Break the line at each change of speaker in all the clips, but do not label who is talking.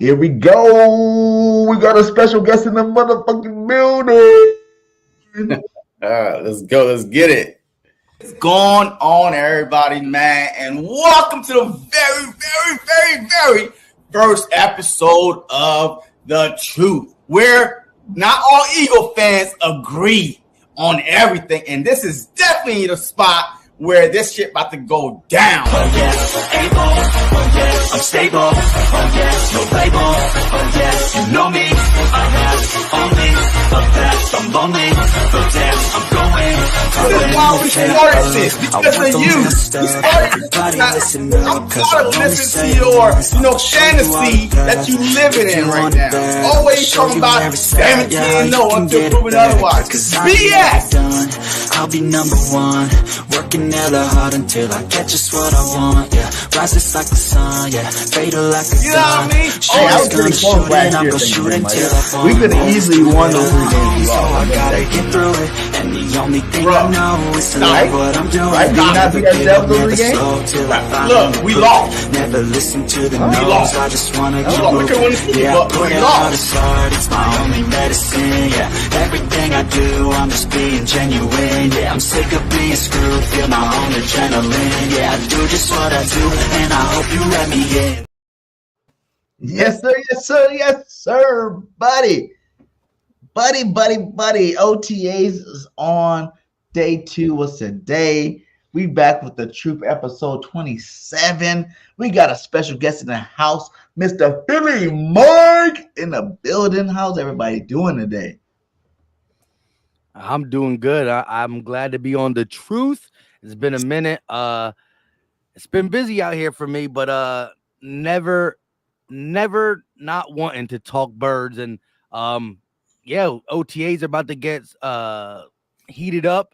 Here we go. We got a special guest in the motherfucking building.
Let's go. Let's get it.
What's going on, everybody, man? And welcome to the very first episode of The Truth, where not all Eagle fans agree on everything. And this is definitely the spot where this shit about to go down.
Oh yes, able. Oh yes, I'm stable. Oh yes, no label. Oh yes, you know me. I have only the best. I'm lonely, but damn, I'm going.
This is why we started this, because of you. We started this. I'm tired of listening to your, fantasy that you living in right now. Always talking about 17-0 until proven otherwise. BS.
I'll be number one, working hella hard until I get just what I want. Yeah, rises like the sun. Yeah, fatal like a gun.
You know what I mean?
Hey, I was pretty close last year. We could have easily won those 3 games.
So I gotta get through it, and the only thing I know is to love what I'm doing.
Right? Did not beat ourselves those 3 games?
Look, we lost.
Never listen to the no's. I just wanna keep moving.
Yeah,
I put it hard as hard. It's my only medicine. Yeah, everything I do, I'm just being genuine. Yeah, I'm sick of being screwed. Feel my own adrenaline. Yeah, I do just what I do, and I hope you let me in.
Yes, sir. Yes, sir. Yes, sir, buddy. Buddy. OTAs is on day 2. What's today? We back with the Troop episode 27. We got a special guest in the house, Mr. Philly Mike in the building. How's everybody doing today?
I'm doing good. I'm glad to be on The Truth. It's been a minute. It's been busy out here for me, but never not wanting to talk birds. And OTAs are about to get heated up.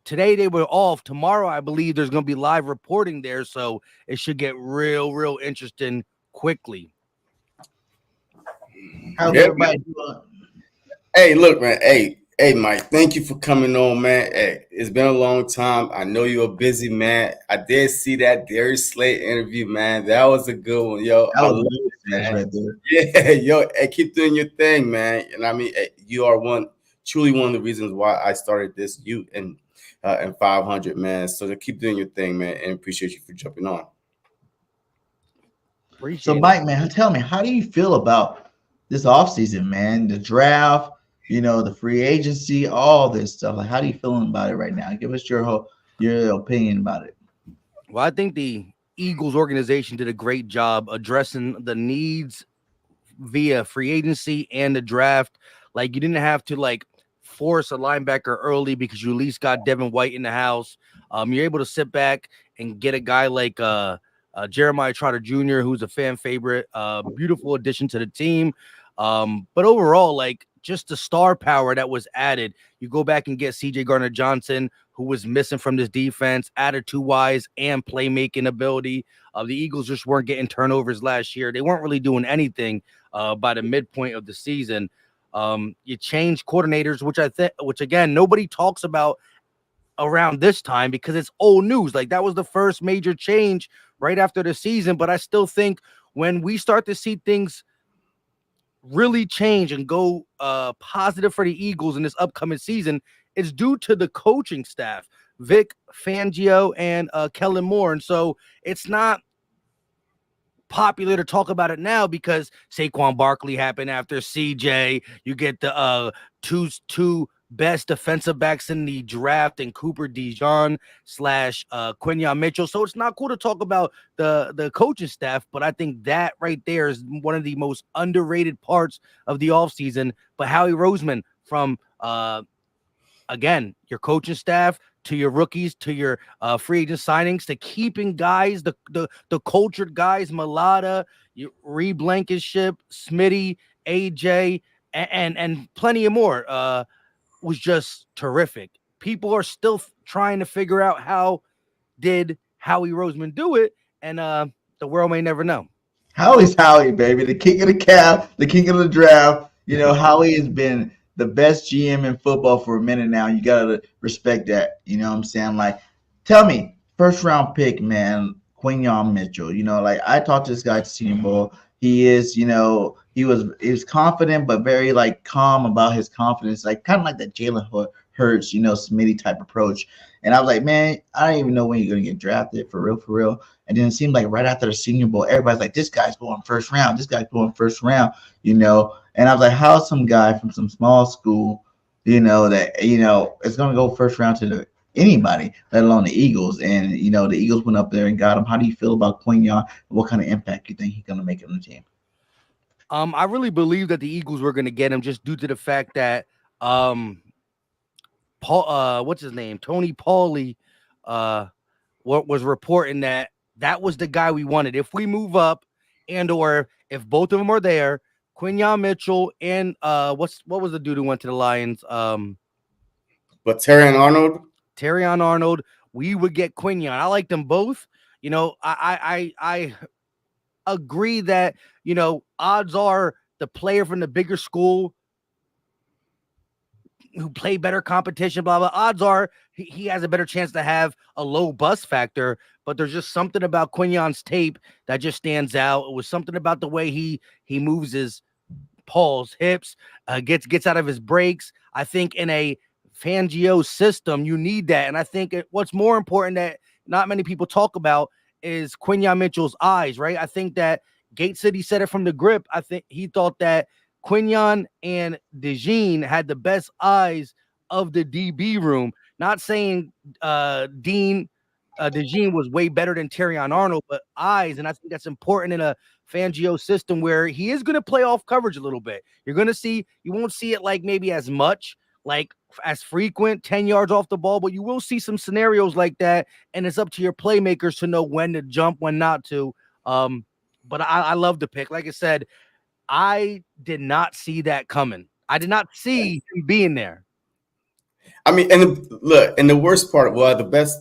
Today they were off. Tomorrow I believe there's going to be live reporting there, so it should get real interesting quickly.
How's everybody doing?
Hey, look, man. Hey, Mike, thank you for coming on, man. Hey, it's been a long time. I know you're a busy man. I did see that Darius Slade interview, man. That was a good one, yo. I love it, man. Right there. Yeah, yo, hey, keep doing your thing, man. And I mean, hey, you are truly one of the reasons why I started this, you and 500, man. So keep doing your thing, man, and appreciate you for jumping on.
So, Mike, man, tell me, how do you feel about this offseason, man? The draft, the free agency, all this stuff. Like, how do you feeling about it right now? Give us your opinion about it.
Well, I think the Eagles organization did a great job addressing the needs via free agency and the draft. Like, you didn't have to force a linebacker early because you at least got Devin White in the house. You're able to sit back and get a guy like Jeremiah Trotter Jr., who's a fan favorite, beautiful addition to the team. But overall, just the star power that was added. You go back and get CJ Gardner-Johnson, who was missing from this defense, added 2 Ys and playmaking ability. The Eagles just weren't getting turnovers last year. They weren't really doing anything by the midpoint of the season. You change coordinators, which again, nobody talks about around this time because it's old news. That was the first major change right after the season. But I still think when we start to see things really change and go positive for the Eagles in this upcoming season, it's due to the coaching staff, Vic Fangio and Kellen Moore. And so it's not popular to talk about it now because Saquon Barkley happened after CJ. You get the two best defensive backs in the draft and Cooper DeJean / Quinyon Mitchell. So it's not cool to talk about the coaching staff, but I think that right there is one of the most underrated parts of the offseason. But Howie Roseman, from again, your coaching staff to your rookies, to your free agent signings, to keeping guys, the cultured guys, Malata, Reed Blankenship, Smitty, AJ, and plenty of more, was just terrific. People are still trying to figure out how did Howie Roseman do it, and the world may never know.
Howie's Howie, baby, the king of the cap, the king of the draft. Howie has been the best GM in football for a minute now. You gotta respect that. You know what I'm saying? Tell me, first round pick, man, Quinyon Mitchell. I talked to this guy at Senior Bowl. He is, he was confident, but very like calm about his confidence, like kind of like that Jalen Hurts, Smitty type approach. And I was like, man, I don't even know when you're gonna get drafted for real, for real. And then it seemed like right after the Senior Bowl, everybody's like, this guy's going first round, this guy's going first round, And I was like, how's some guy from some small school, that is gonna go first round to anybody, let alone the Eagles. And the Eagles went up there and got him. How do you feel about Quinyon? What kind of impact you think he's gonna make on the team?
I really believe that the Eagles were gonna get him just due to the fact that what's his name? Tony Pauly what was reporting that was the guy we wanted. If we move up and or if both of them are there, Quinyon Mitchell and what was the dude who went to the Lions?
But Terrion Arnold,
we would get Quinyon. I like them both. I agree that odds are the player from the bigger school who play better competition, blah blah. Odds are he has a better chance to have a low bust factor. But there's just something about Quinyon's tape that just stands out. It was something about the way he moves his paws, hips, gets out of his breaks. I think in a Fangio system, you need that. And I think what's more important that not many people talk about is Quinyon Mitchell's eyes, right? I think that Gate City said it from the grip. I think he thought that Quinyon and DeJean had the best eyes of the DB room. Not saying DeJean was way better than Terrion Arnold, but eyes. And I think that's important in a Fangio system where he is going to play off coverage a little bit. You're going to see, you won't see it like maybe as much, like as frequent 10 yards off the ball, but you will see some scenarios like that. And it's up to your playmakers to know when to jump, when not to. But I love the pick. Like I said, I did not see that coming. I did not see him being there.
I mean, and the worst part, the best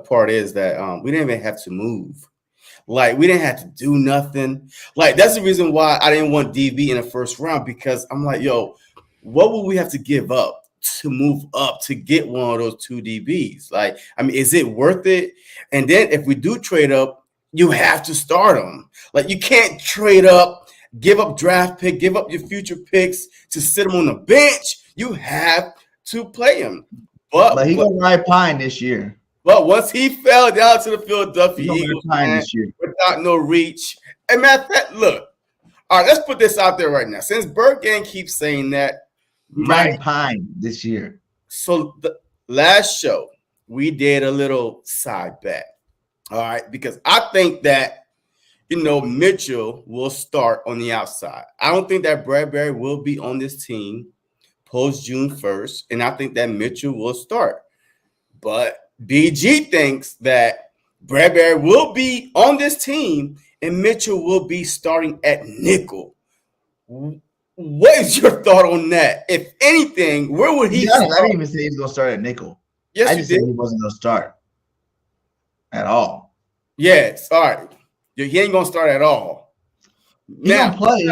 part is that we didn't even have to move. Like, we didn't have to do nothing. Like, that's the reason why I didn't want DB in the first round, because I'm like, yo, what would we have to give up to move up to get one of those two DBs? Like, I mean, is it worth it? And then if we do trade up, you have to start them. Like, you can't trade up, give up draft pick, give up your future picks to sit them on the bench. You have to play him.
But he gonna ride Pine this year.
But once he fell down to the Philadelphia Eagles,
this year
without no reach. And matter of fact, look, all right, let's put this out there right now. Since BIRDGANG keeps saying that,
ride Pine this year.
So the last show, we did a little side bet. All right, because I think that Mitchell will start on the outside. I don't think that Bradbury will be on this team post June 1st, and I think that Mitchell will start. But BG thinks that Bradbury will be on this team and Mitchell will be starting at nickel. What is your thought on that? If anything, where would he start?
I didn't even say he was going to start at nickel.
Yes,
I just said he wasn't going to start at all.
Yes, all right. He ain't going to start at all.
He's going to play.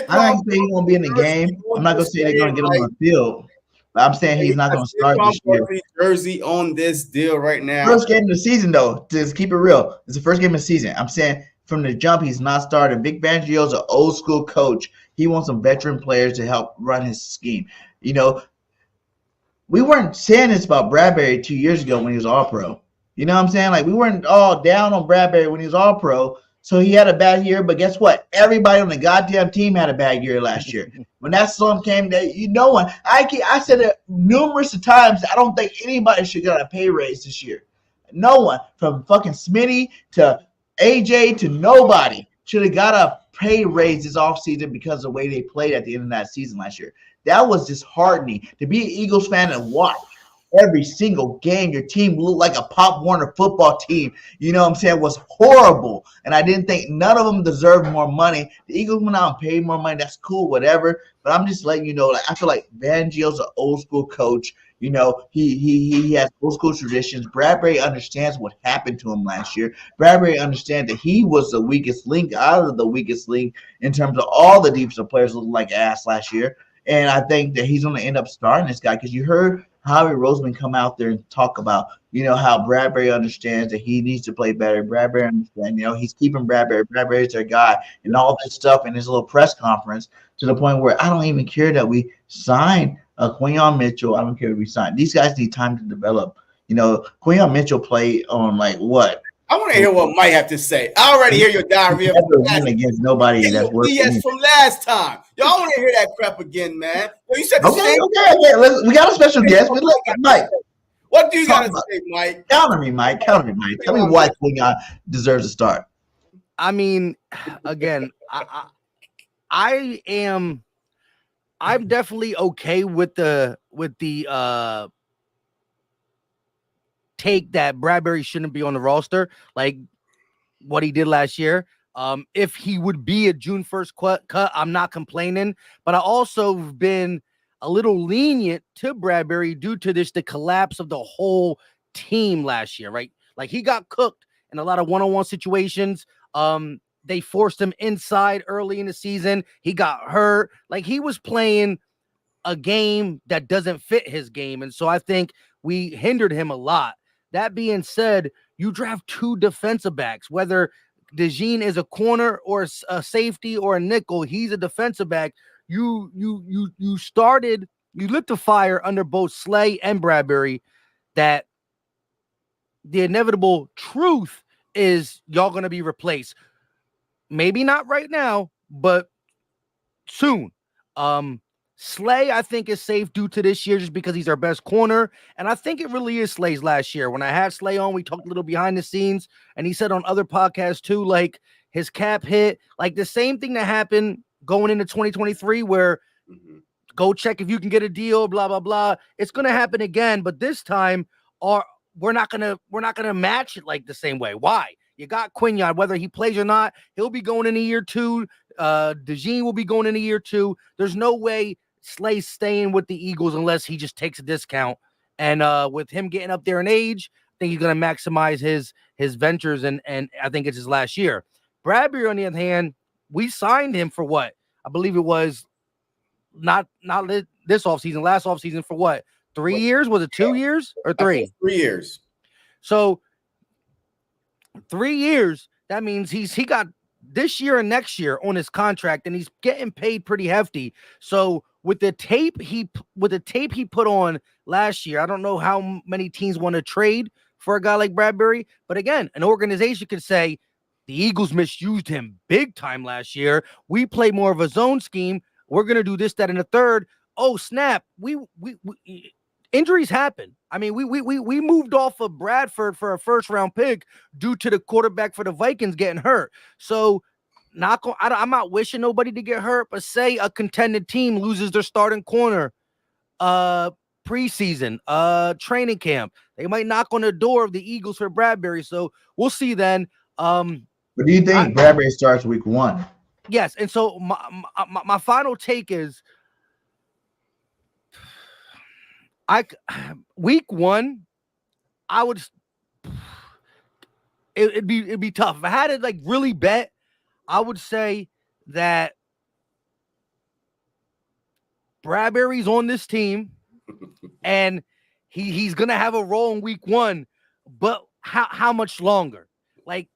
I don't say he's going to be in the game. I'm not going to say they're going to get him on the field. But I'm saying he's not going to start this year.
Jersey on this deal right now.
First game of the season, though. Just keep it real. It's the first game of the season. I'm saying from the jump, he's not starting. Vic Fangio's an old school coach. He wants some veteran players to help run his scheme. We weren't saying this about Bradbury 2 years ago when he was All-Pro. You know what I'm saying? Like, we weren't all down on Bradbury when he was All-Pro. So he had a bad year, but guess what? Everybody on the goddamn team had a bad year last year. When that slump came, I said it numerous times. I don't think anybody should get a pay raise this year. No one, from fucking Smitty to AJ to nobody, should have got a pay raise this offseason because of the way they played at the end of that season last year. That was disheartening to be an Eagles fan and watch every single game. Your team looked like a Pop Warner football team. You know what I'm saying? Was horrible. And I didn't think none of them deserved more money. The Eagles went out and paid more money. That's cool, whatever. But I'm just letting you know, like, I feel like Fangio's an old school coach. He has old school traditions. Bradbury understands what happened to him last year. Bradbury understands that he was the weakest link out of the weakest link in terms of all the defensive players looking like ass last year. And I think that he's going to end up starting this guy because you heard Howie Roseman come out there and talk about you know, how Bradbury understands that he needs to play better. Bradbury understands, you know, he's keeping Bradbury. Bradbury's their guy, and all this stuff in his little press conference to the point where I don't even care that we signed Quinyon Mitchell. I don't care if we signed. These guys need time to develop. You know, Quinyon Mitchell played on like what?
I want to hear what Mike have to say. I already hear your diarrhea
Never win against nobody that's worth
BS from last time. Y'all want to hear that crap again, man? Yo, you said the
Okay.
same.
We got a special guest. We look at Mike.
What do you got to say, Mike?
Counter me, Mike. Tell me why Quinyon deserves a start.
I mean, again, I'm definitely okay with the take that Bradbury shouldn't be on the roster, like what he did last year. If he would be a June 1st cut, I'm not complaining, but I also have been a little lenient to Bradbury due to the collapse of the whole team last year, right? Like he got cooked in a lot of one-on-one situations. They forced him inside early in the season. He got hurt. Like he was playing a game that doesn't fit his game. And so I think we hindered him a lot. That being said, you draft two defensive backs, whether DeJean is a corner or a safety or a nickel, he's a defensive back. You lit the fire under both Slay and Bradbury that the inevitable truth is y'all going to be replaced. Maybe not right now, but soon. Slay, I think, is safe due to this year just because he's our best corner. And I think it really is Slay's last year. When I had Slay on, we talked a little behind the scenes, and he said on other podcasts too, like his cap hit, like the same thing that happened going into 2023 where go check if you can get a deal, blah, blah, blah. It's going to happen again, but this time we're not going to match it like the same way. Why? You got Quinyon, whether he plays or not, he'll be going in a year two. DeJean will be going in a year two. There's no way Slay's staying with the Eagles unless he just takes a discount. And with him getting up there in age, I think he's going to maximize his ventures, and I think it's his last year. Bradbury, on the other hand, we signed him for what? I believe it was not this offseason, last offseason for what? 3 years? Was it 2 years or 3?
3 years.
So 3 years, that means he got this year and next year on his contract, and he's getting paid pretty hefty. So with the tape he put on last year, I don't know how many teams want to trade for a guy like Bradbury. But again, an organization could say the Eagles misused him big time last year. We play more of a zone scheme. We're gonna do this, that, and the third. Oh snap! We injuries happen. I mean, we moved off of Bradford for a first-round pick due to the quarterback for the Vikings getting hurt. So, I'm not wishing nobody to get hurt, but say a contended team loses their starting corner, preseason, training camp, they might knock on the door of the Eagles for Bradbury. So we'll see then.
But do you think Bradbury starts week 1?
Yes, and so my final take is, week 1, I would it'd be tough. If I had to like really bet, I would say that Bradbury's on this team and he's gonna have a role in week 1, but how much longer? Like,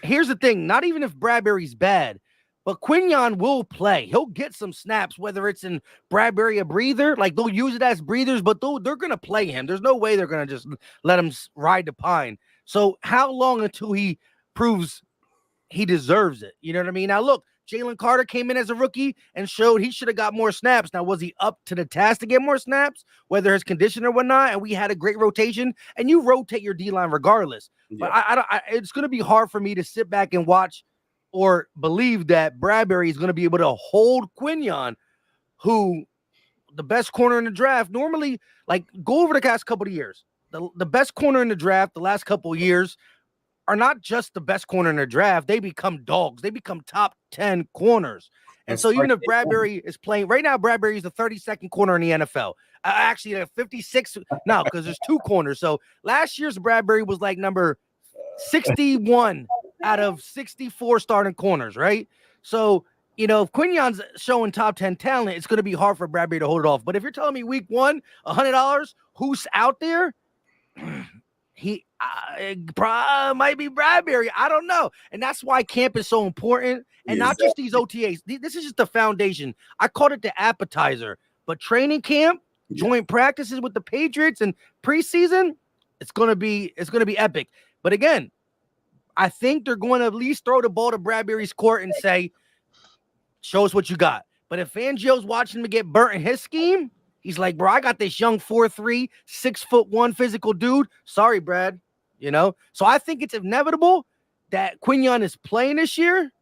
here's the thing, not even if Bradbury's bad, but Quinyon will play. He'll get some snaps, whether it's in Bradbury a breather, like they'll use it as breathers, but they're going to play him. There's no way they're going to just let him ride the pine. So how long until he proves he deserves it? You know what I mean? Now, look, Jalen Carter came in as a rookie and showed he should have got more snaps. Now, was he up to the task to get more snaps, whether his condition or whatnot? And we had a great rotation, and you rotate your D-line regardless. Yeah. But it's going to be hard for me to sit back and watch or believe that Bradbury is going to be able to hold Quinyon, who the best corner in the draft. Normally, like, go over the past couple of years. The best corner in the draft the last couple of years are not just the best corner in the draft. They become dogs. They become top 10 corners. And so even if Bradbury is playing right now, Bradbury is the 32nd corner in the NFL. Actually, 56 now because there's 2 corners. So last year's Bradbury was like number 61 out of 64 starting corners, right? So, you know, if Quinyon's showing top 10 talent, it's going to be hard for Bradbury to hold it off. But if you're telling me week 1, $100, who's out there? he might be Bradbury. I don't know. And that's why camp is so important. And not just these OTAs. This is just the foundation. I called it the appetizer. But training camp, joint practices with the Patriots and preseason, it's gonna be epic. But again, I think they're going to at least throw the ball to Bradbury's court and say, show us what you got. But if Fangio's watching him get burnt in his scheme, he's like, bro, I got this young 4'3", 6'1" physical dude. Sorry, Brad. You know? So I think it's inevitable that Quinyon is playing this year,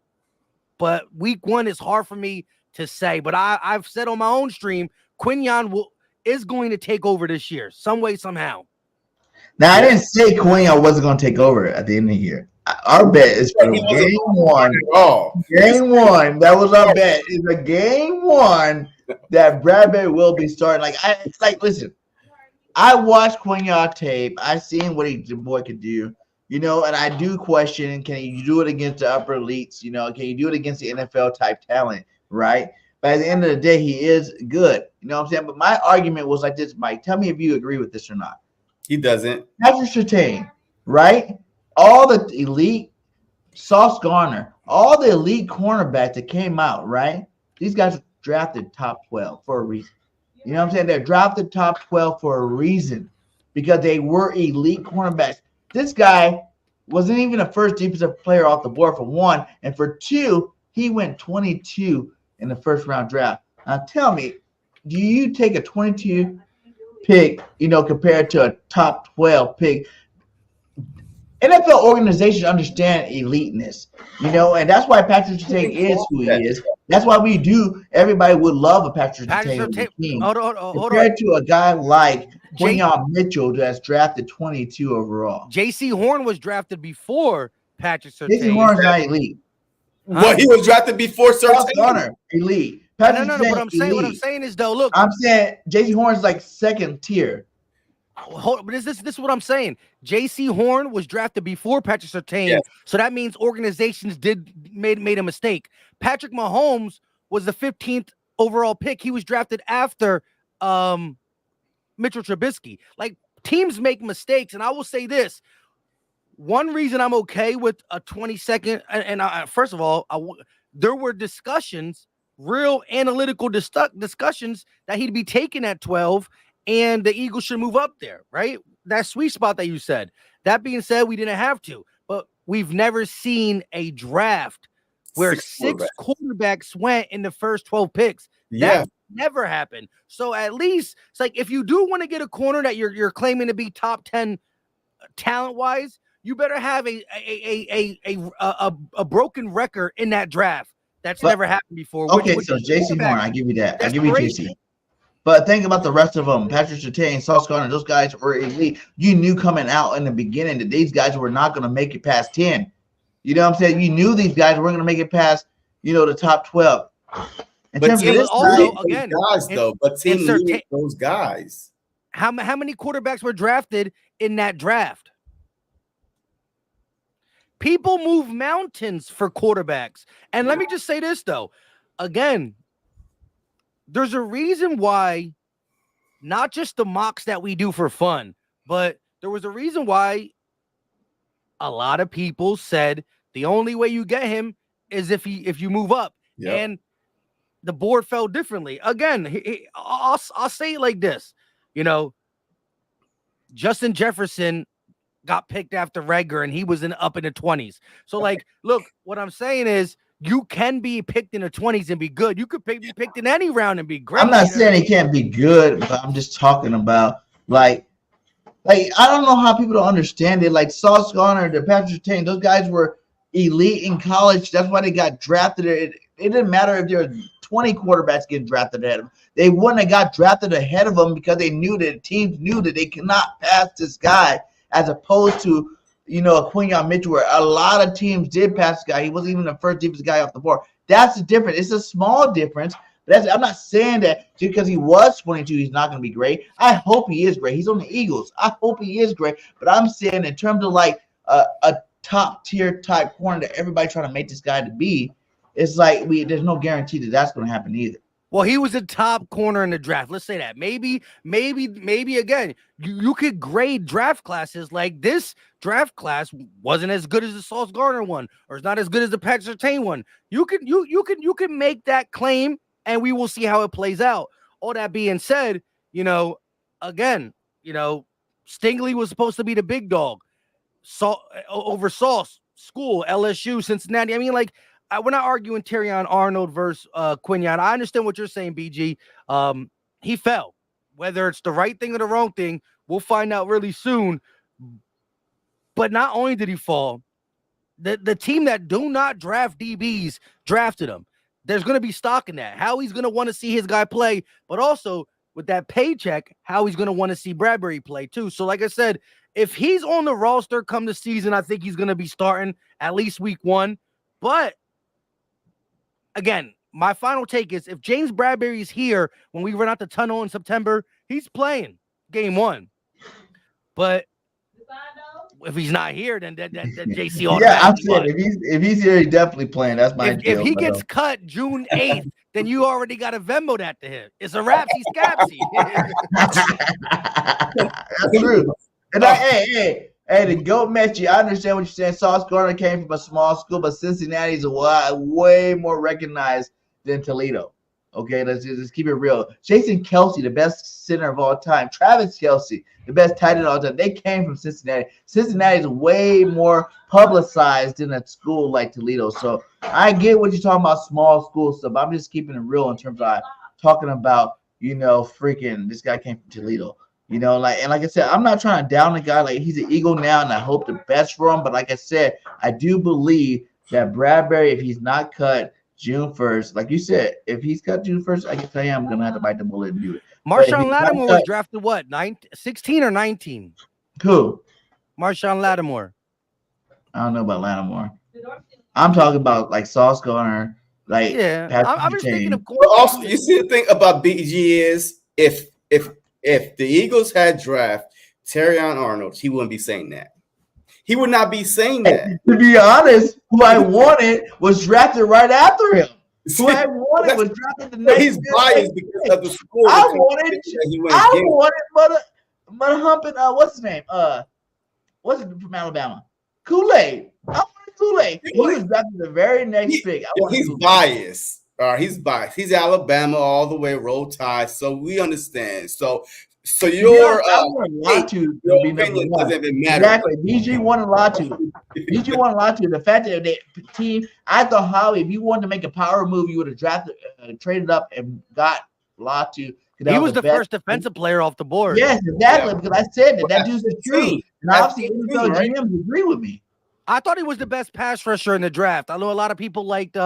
but week 1 is hard for me to say. But I've said on my own stream, Quinyon is going to take over this year, some way, somehow.
Now, I didn't say Quinyon wasn't going to take over at the end of the year. Our bet is for game 1. Game 1, that was our bet. Is a game 1 that Bradbury will be starting. Listen, I watched Quinyon tape. I seen what the boy could do, you know, and I do question, can you do it against the upper elites? You know, can you do it against the NFL type talent, right? But at the end of the day, he is good. You know what I'm saying? But my argument was like this, Mike. Tell me if you agree with this or not.
He doesn't.
Patrick Surtain, right? All the elite, Sauce Gardner, all the elite cornerbacks that came out, right? These guys were drafted top 12 for a reason. You know what I'm saying? They're drafted top 12 for a reason because they were elite cornerbacks. This guy wasn't even a first defensive player off the board for 1. And for 2, he went 22 in the first round draft. Now tell me, do you take a 22 pick, you know, compared to a top 12 pick? NFL organizations understand eliteness, you know, and that's why Patrick Surtain is who he is. That's why everybody would love a Patrick Surtain team.
Hold on.
Compared to a guy like Quinyon Mitchell that's drafted 22 overall.
J.C. Horn was drafted before Patrick Surtain.
J.C. Horn's not elite.
Well, he was drafted before Surtain.
Elite.
No. What I'm saying is, though, look.
I'm saying J.C. Horn's like second tier.
But this is what I'm saying. J.C. Horn was drafted before Patrick Surtain, so that means organizations made a mistake. Patrick Mahomes was the 15th overall pick. He was drafted after Mitchell Trubisky. Like, teams make mistakes, and I will say this: one reason I'm okay with a 22nd, and first of all, there were discussions, real analytical discussions, that he'd be taken at 12. And the Eagles should move up there, right? That sweet spot that you said. That being said, we didn't have to. But we've never seen a draft where 6 quarterbacks went in the first 12 picks.
Yeah.
That never happened. So at least it's like, if you do want to get a corner that you're claiming to be top 10 talent-wise, you better have a broken record in that draft. That's never happened before.
Okay, so J.C. Horn, I give you that. I give you J.C. But think about the rest of them. Patrick Surtain, Sauce Gardner, those guys were elite. You knew coming out in the beginning that these guys were not going to make it past 10. You know what I'm saying? You knew these guys weren't going to make it past, you know, the top 12.
But team also, again, guys, though. But team needed those guys.
How many quarterbacks were drafted in that draft? People move mountains for quarterbacks. And let me just say this, though. Again, there's a reason why, not just the mocks that we do for fun, but there was a reason why a lot of people said the only way you get him is if you move up. Yep. And the board fell differently. Again, I'll say it like this. You know, Justin Jefferson got picked after Rager, and he was up in the 20s. So, like, look, what I'm saying is, you can be picked in the 20s and be good. You could be picked in any round and be great.
I'm not saying he can't be good, but I'm just talking about like I don't know how people don't understand it. Like Sauce Gardner, the Patrick Surtain, those guys were elite in college. That's why they got drafted. It didn't matter if there were 20 quarterbacks getting drafted ahead of them. They wouldn't have got drafted ahead of them because they knew that teams knew that they cannot pass this guy, as opposed to, you know, a Quinyon Mitchell, where a lot of teams did pass the guy. He wasn't even the first defensive guy off the board. That's the difference. It's a small difference. I'm not saying that just because he was 22, he's not going to be great. I hope he is great. He's on the Eagles. I hope he is great. But I'm saying in terms of like a top tier type corner that everybody trying to make this guy to be, it's like there's no guarantee that that's going to happen either.
Well, he was a top corner in the draft. Let's say that. Maybe again, you could grade draft classes like this draft class wasn't as good as the Sauce Gardner one, or it's not as good as the Patrick Surtain one. You can make that claim, and we will see how it plays out. All that being said, again, Stingley was supposed to be the big dog. Over Sauce, School, LSU, Cincinnati. I mean, like, we're not arguing Terrion Arnold versus Quinyon. I understand what you're saying, BG. He fell. Whether it's the right thing or the wrong thing, we'll find out really soon. But not only did he fall, the team that do not draft DBs drafted him. There's going to be stock in that. Howie's going to want to see his guy play, but also with that paycheck, Howie's going to want to see Bradbury play too. So like I said, if he's on the roster come the season, I think he's going to be starting at least week 1. But again, my final take is if James Bradbury's here when we run out the tunnel in September, he's playing game 1. But if he's not here, then JC automatically.
Yeah, I'm saying if he's here, he's definitely playing. That's my deal.
If he gets cut June 8th, then you already got to Venmo that to him. It's a wrap. He's scabsy.
That's true. And hey, the GOAT met you. I understand what you're saying. Sauce Gardner came from a small school, but Cincinnati's way more recognized than Toledo. Okay, let's just keep it real. Jason Kelce, the best center of all time. Travis Kelce, the best tight end of all time. They came from Cincinnati. Cincinnati is way more publicized in a school like Toledo. So I get what you're talking about, small school stuff. I'm just keeping it real in terms of talking about, freaking this guy came from Toledo. And like I said, I'm not trying to down the guy. Like, he's an Eagle now, and I hope the best for him. But like I said, I do believe that Bradbury, if he's not cut June 1st, like you said, if he's cut June 1st, I can tell you I'm going to have to bite the bullet and do it.
Marshawn Lattimore was drafted what, 16 or 19?
Who?
Marshawn Lattimore.
I don't know about Lattimore. I'm talking about like Sauce Gardner, like
I'm just thinking of.
Also, you see the thing about BG is if the Eagles had draft Terrion Arnold, he wouldn't be saying that. He would not be saying that.
To be honest, who I wanted was drafted right after him. Who I wanted was drafted the next.
He's biased because of the school.
I wanted Mother Humping. What's his name? What's it from Alabama? Kool-Aid. I wanted Kool-Aid. He was drafted the very next pick.
He's biased. He's biased. He's Alabama all the way, Roll Tide. So we understand. So your opinion doesn't even matter.
Exactly. BG won a lot to. BG won a lot to. The fact that the team, I thought Howie, if you wanted to make a power move, you would have drafted, traded up and got Latu.
He was the first defensive player off the board.
Yes, exactly. Yeah. Because I said that dude's the truth. And obviously, NFL GMs agree with me.
I thought he was the best pass rusher in the draft. I know a lot of people liked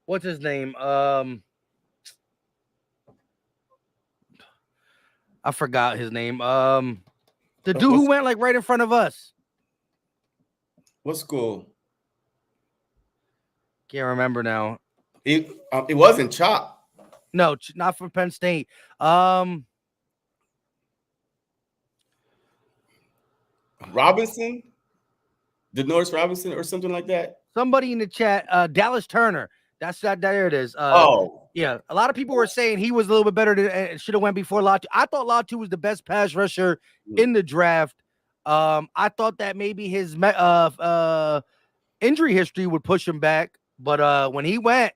what's his name? I forgot his name. The dude who went like right in front of us.
What school?
Can't remember now.
It wasn't Chop.
No, not from Penn State.
Robinson? Denorius Robinson or something like that?
Somebody in the chat. Dallas Turner. That's that. There it is. Yeah. A lot of people were saying he was a little bit better than should have went before Latu. I thought Latu was the best pass rusher in the draft. I thought that maybe his injury history would push him back, but when he went,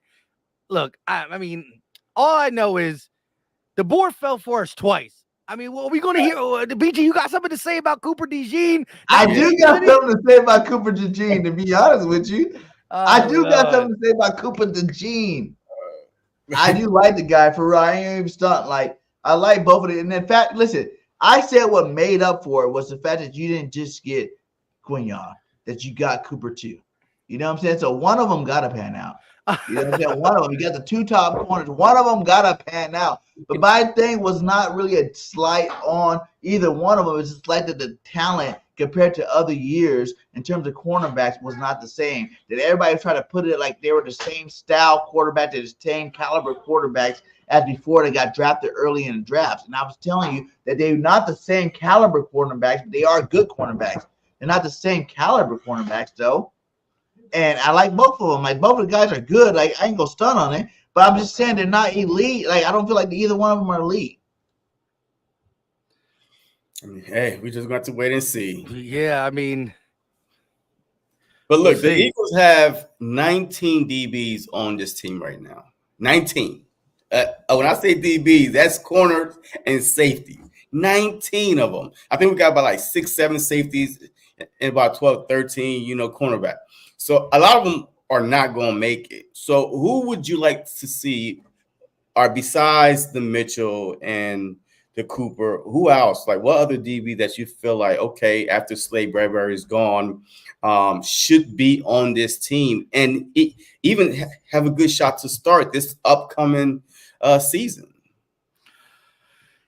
look, I mean, all I know is the board fell for us twice. I mean, what are we going to hear? The BG, you got something to say about Cooper DeJean?
I do got something to say about Cooper DeJean, to be honest with you. I do got something to say about Cooper DeJean. I do like the guy for real. I ain't even stunned. Like, I like both of them. And in fact, listen, I said what made up for it was the fact that you didn't just get Quinyon, that you got Cooper too. You know what I'm saying? So one of them got to pan out. You know what I'm saying? One of them, you got the two top corners. One of them got to pan out. But my thing was not really a slight on either one of them. It's just like that the talent compared to other years in terms of cornerbacks was not the same. That everybody tried to put it like they were the same style quarterback, the same caliber quarterbacks as before they got drafted early in the drafts. And I was telling you that they're not the same caliber cornerbacks, but they are good cornerbacks. They're not the same caliber cornerbacks, though. And I like both of them. Like, both of the guys are good. Like, I ain't gonna stun on it. But I'm just saying they're not elite. Like, I don't feel like either one of them are elite.
I mean, hey, we just got to wait and see.
Yeah, I mean,
but look,
we'll
the
see.
Eagles have 19 DBs on this team right now. 19. When I say DBs, that's corners and safety. 19 of them. I think we got about like 6, 7 safeties and about 12, 13, cornerback. So a lot of them are not going to make it. So who would you like to see, or besides the Mitchell and the Cooper, who else? Like, what other DB that you feel like, okay, after Slade Bradbury is gone, should be on this team and even have a good shot to start this upcoming season?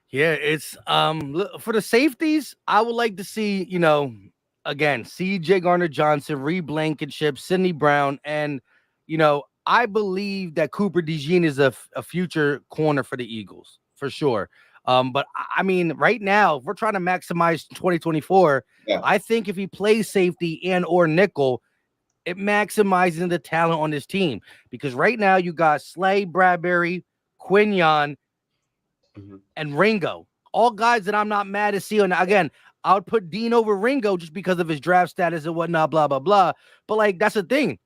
Yeah, it's for the safeties, I would like to see, again, CJ Gardner-Johnson, Reed Blankenship, Sidney Brown, and I believe that Cooper DeJean is a future corner for the Eagles for sure. But I mean, right now, if we're trying to maximize 2024,
yeah.
I think if he plays safety and or nickel, it maximizes the talent on this team, because right now you got Slade, Bradbury, Quinion, and Ringo, all guys that I'm not mad to see. And again, I would put Dean over Ringo just because of his draft status and whatnot, blah, blah, blah. But like, that's the thing.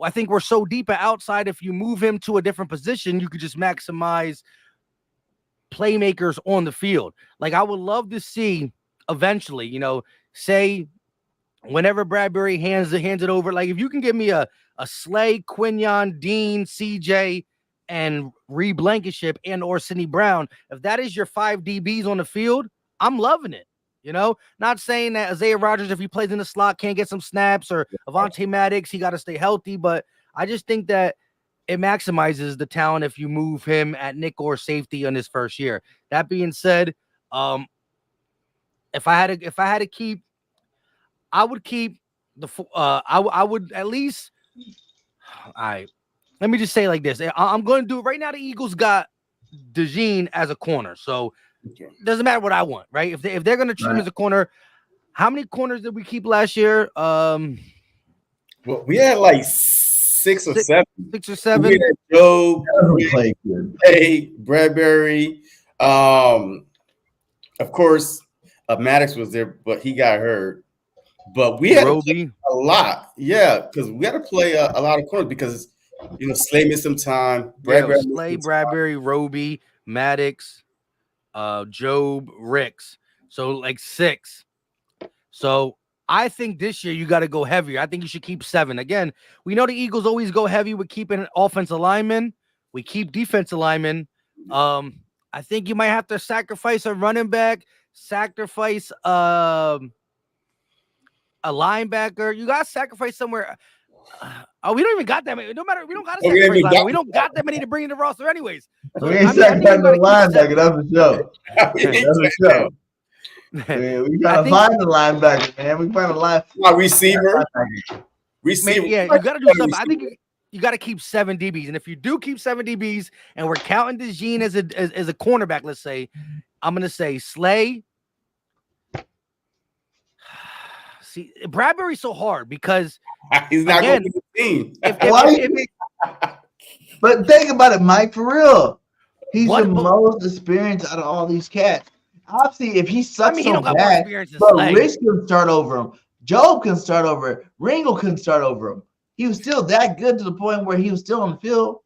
I think we're so deep at outside. If you move him to a different position, you could just maximize playmakers on the field. Like, I would love to see eventually, say whenever Bradbury hands it over, like if you can give me a Slade, Quinion, Dean, CJ, and Reed Blankenship and or Sidney Brown, if that is your 5 DBs on the field, I'm loving it. Not saying that Isaiah Rodgers, if he plays in the slot, can't get some snaps, or Avonte Maddox, he got to stay healthy. But I just think that it maximizes the talent if you move him at nickel or safety on his first year. That being said, if I had to keep, I would keep the I would at least. All right, let me just say like this. I'm going to do it right now. The Eagles got DeJean as a corner, so it doesn't matter what I want, right? If they're going to treat him as a corner, how many corners did we keep last year?
Well, we had like 6 or 7.
6 or 7.
We had Joe,
Hey,
Bradbury. Of course, Maddox was there, but he got hurt. But we had to play a lot, because we had to play a lot of corners because Slade missed some time.
Slade, Bradbury, Roby, Maddox, Job, Ricks. So like 6. So I think this year you got to go heavier. I think you should keep 7. Again, we know the Eagles always go heavy with keeping offensive linemen. We keep defensive linemen. I think you might have to sacrifice a running back, sacrifice a linebacker. You got to sacrifice somewhere. We don't even got that many. No matter, we don't got to sacrifice linebacker. We don't got that many to bring in the roster anyways. So,
we ain't sacrificing the linebacker. That's for sure. That's for sure. Man, we gotta find the linebacker, man. We find a linebacker.
Receiver.
Yeah, you gotta do something. I think you gotta keep 7 DBs, and if you do keep 7 DBs, and we're counting DeJean as a cornerback, let's say, I'm gonna say Slay. See, Bradbury's so hard because
he's not going to be the team.
But think about it, Mike. For real, he's the most experienced out of all these cats. Obviously, if he sucks so bad, but Rich can start over him. Job can start over him. Ringo can start over him. He was still that good to the point where he was still on the field.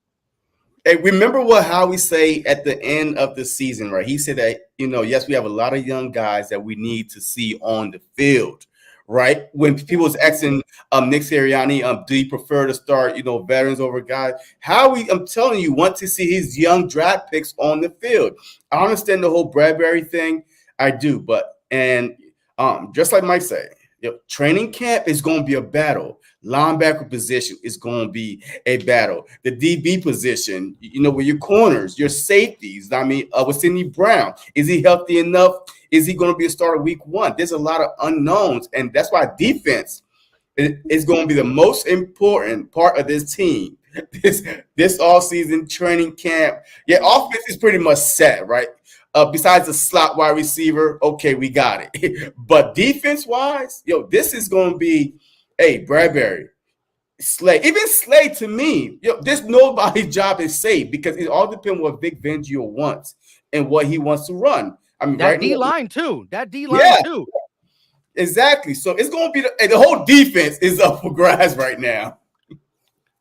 Hey, remember what Howie say at the end of the season, right? He said that, yes, we have a lot of young guys that we need to see on the field, right? When people was asking Nick Sirianni, do you prefer to start, veterans over guys? Howie, I'm telling you, want to see his young draft picks on the field. I understand the whole Bradbury thing. I do, but just like Mike said, training camp is going to be a battle. Linebacker position is going to be a battle. The DB position, with your corners, your safeties. With Sidney Brown, is he healthy enough? Is he going to be a starter week 1? There's a lot of unknowns, and that's why defense is going to be the most important part of this team. This all-season training camp. Yeah, offense is pretty much set, right? Besides the slot wide receiver, okay, we got it. But defense-wise, this is going to be, hey, Bradbury, Slay, even Slay to me, there's nobody's job is safe because it all depends what Vic Fangio wants and what he wants to run. I mean,
that D line too. Too.
Exactly. So it's going to be the whole defense is up for grabs right now.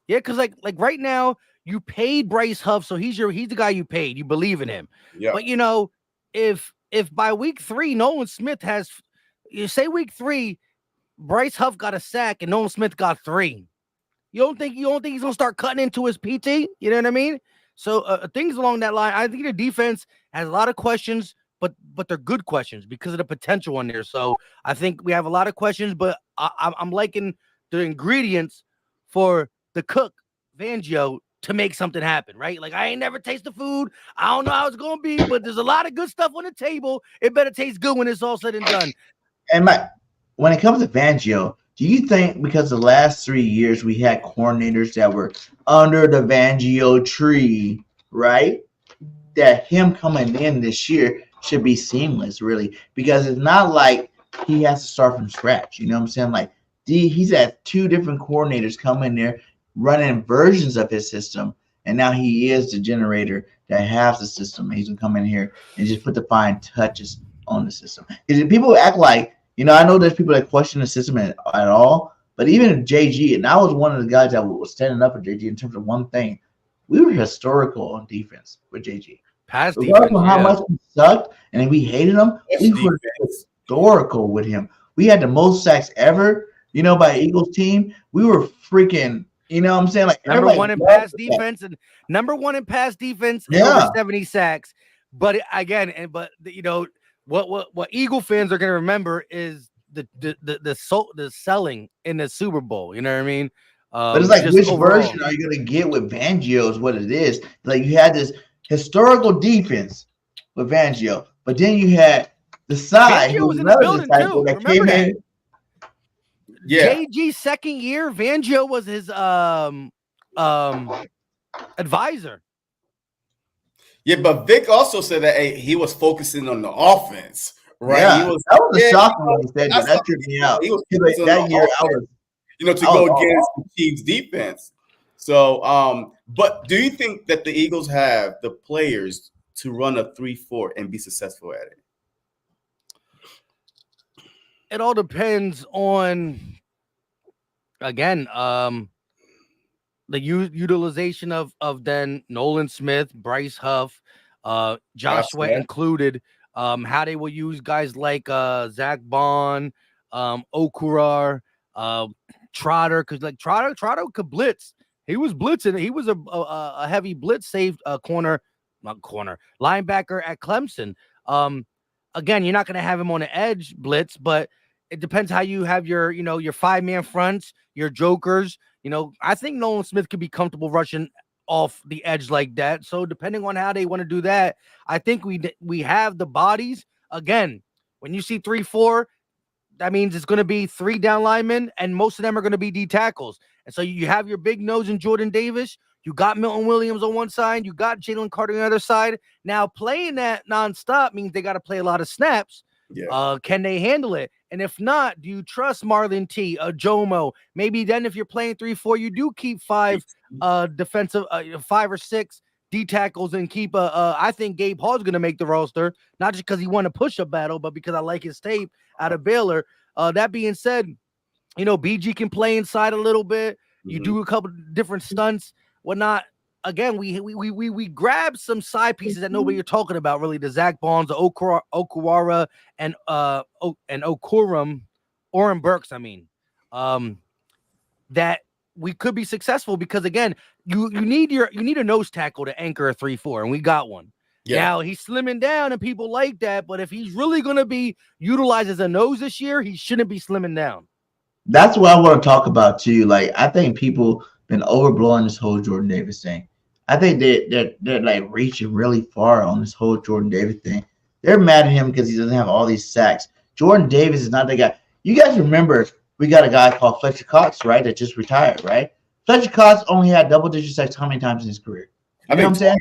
Yeah, because like right now you paid Bryce Huff, so he's the guy you paid. You believe in him.
Yeah.
But if by week 3 Nolan Smith has, you say week 3 Bryce Huff got a sack and Nolan Smith got 3. You don't think he's gonna start cutting into his PT? You know what I mean? So things along that line. I think the defense has a lot of questions, but they're good questions because of the potential on there. So I think we have a lot of questions, but I'm liking the ingredients for the cook Fangio to make something happen, right? Like I ain't never tasted food. I don't know how it's gonna be, but there's a lot of good stuff on the table. It better taste good when it's all said and done.
And when it comes to Fangio, do you think because the last 3 years we had coordinators that were under the Fangio tree, right? That him coming in this year should be seamless, really, because it's not like he has to start from scratch. You know what I'm saying? Like he's had 2 different coordinators come in there running versions of his system, and now he is the generator that has the system. He's gonna come in here and just put the fine touches on the system. Because people act like, I know there's people that question the system at all, but even JG, and I was one of the guys that was standing up for JG in terms of one thing. We were historical on defense with JG.
Pass defense,
regardless of how much we sucked and we hated him, we were historical with him. We had the most sacks ever, by Eagles team. We were freaking, you know what I'm saying? Like
number one in pass defense and number 1 in pass defense and over 70 sacks. But again, what Eagle fans are going to remember is the selling in the Super Bowl. You know what I mean?
But it's like, which version are you going to get with Fangio is what it is. Like you had this historical defense with Fangio, but then you had the side
who was in the building too. Remember that?
Yeah.
JG's second year, Fangio was his advisor.
Yeah, but Vic also said that he was focusing on the offense, right?
Yeah, that was a shocker when he said that. That tripped me out.
He was
that year, to
go against the Chiefs defense. So, but do you think that the Eagles have the players to run a 3-4 and be successful at it?
It all depends on, again, the utilization of then Nolan Smith, Bryce Huff, Josh Sweat included, how they will use guys like Zach Bond, Okurar, Trotter, because like Trotter could blitz. He was blitzing. He was a heavy blitz saved linebacker at Clemson. Again, you're not going to have him on the edge blitz, but it depends how you have your 5-man fronts, your jokers. I think Nolan Smith could be comfortable rushing off the edge like that. So depending on how they want to do that, I think we have the bodies. Again, when you see 3-4, that means it's going to be 3 down linemen, and most of them are going to be D tackles. And so you have your big nose in Jordan Davis. You got Milton Williams on one side. You got Jalen Carter on the other side. Now playing that nonstop means they got to play a lot of snaps.
Yeah.
Can they handle it? And if not, do you trust Marlon T, Jomo? Maybe then if you're playing 3-4, you do keep 5 defensive, 5 or 6 D tackles and keep I think Gabe Hall's going to make the roster, not just because he won a push-up battle, but because I like his tape out of Baylor. That being said, BG can play inside a little bit. You do a couple different stunts, whatnot. Again, we grab some side pieces that nobody you're talking about, really. The Zach Bonds, the Okuwara, and Okurum, Oren Burks. That we could be successful because again, you need a nose tackle to anchor a 3-4, and we got one. Yeah. Now he's slimming down, and people like that. But if he's really going to be utilized as a nose this year, he shouldn't be slimming down.
That's what I want to talk about too. Like I think people been overblowing this whole Jordan Davis thing. I think they're like reaching really far on this whole Jordan Davis thing. They're mad at him because he doesn't have all these sacks. Jordan Davis is not the guy. You guys remember we got a guy called Fletcher Cox, right? That just retired, right? Fletcher Cox only had double-digit sacks how many times in his career? You know what I'm saying?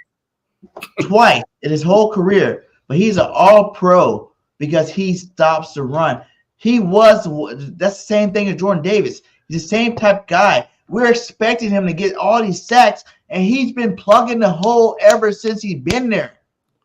Twice in his whole career. But he's an all-pro because he stops the run. That's the same thing as Jordan Davis. He's the same type of guy. we're expecting him to get all these sacks, and he's been plugging the hole ever since he's been there.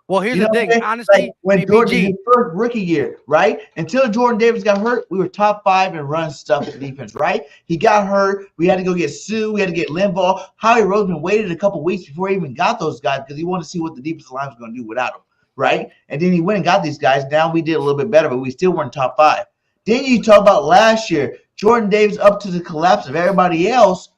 Well, here's the thing.
What I mean?
Honestly,
like when Jordan, his first rookie year, right? Until Jordan Davis got hurt, we were top 5 in run stuff in defense, right? He got hurt. We had to go get Sue. We had to get Linval. Howie Roseman waited a couple weeks before he even got those guys because he wanted to see what the defensive line was going to do without him, right? And then he went and got these guys. Now we did a little bit better, but we still weren't top 5. Then you talk about last year, Jordan Davis up to the collapse of everybody else.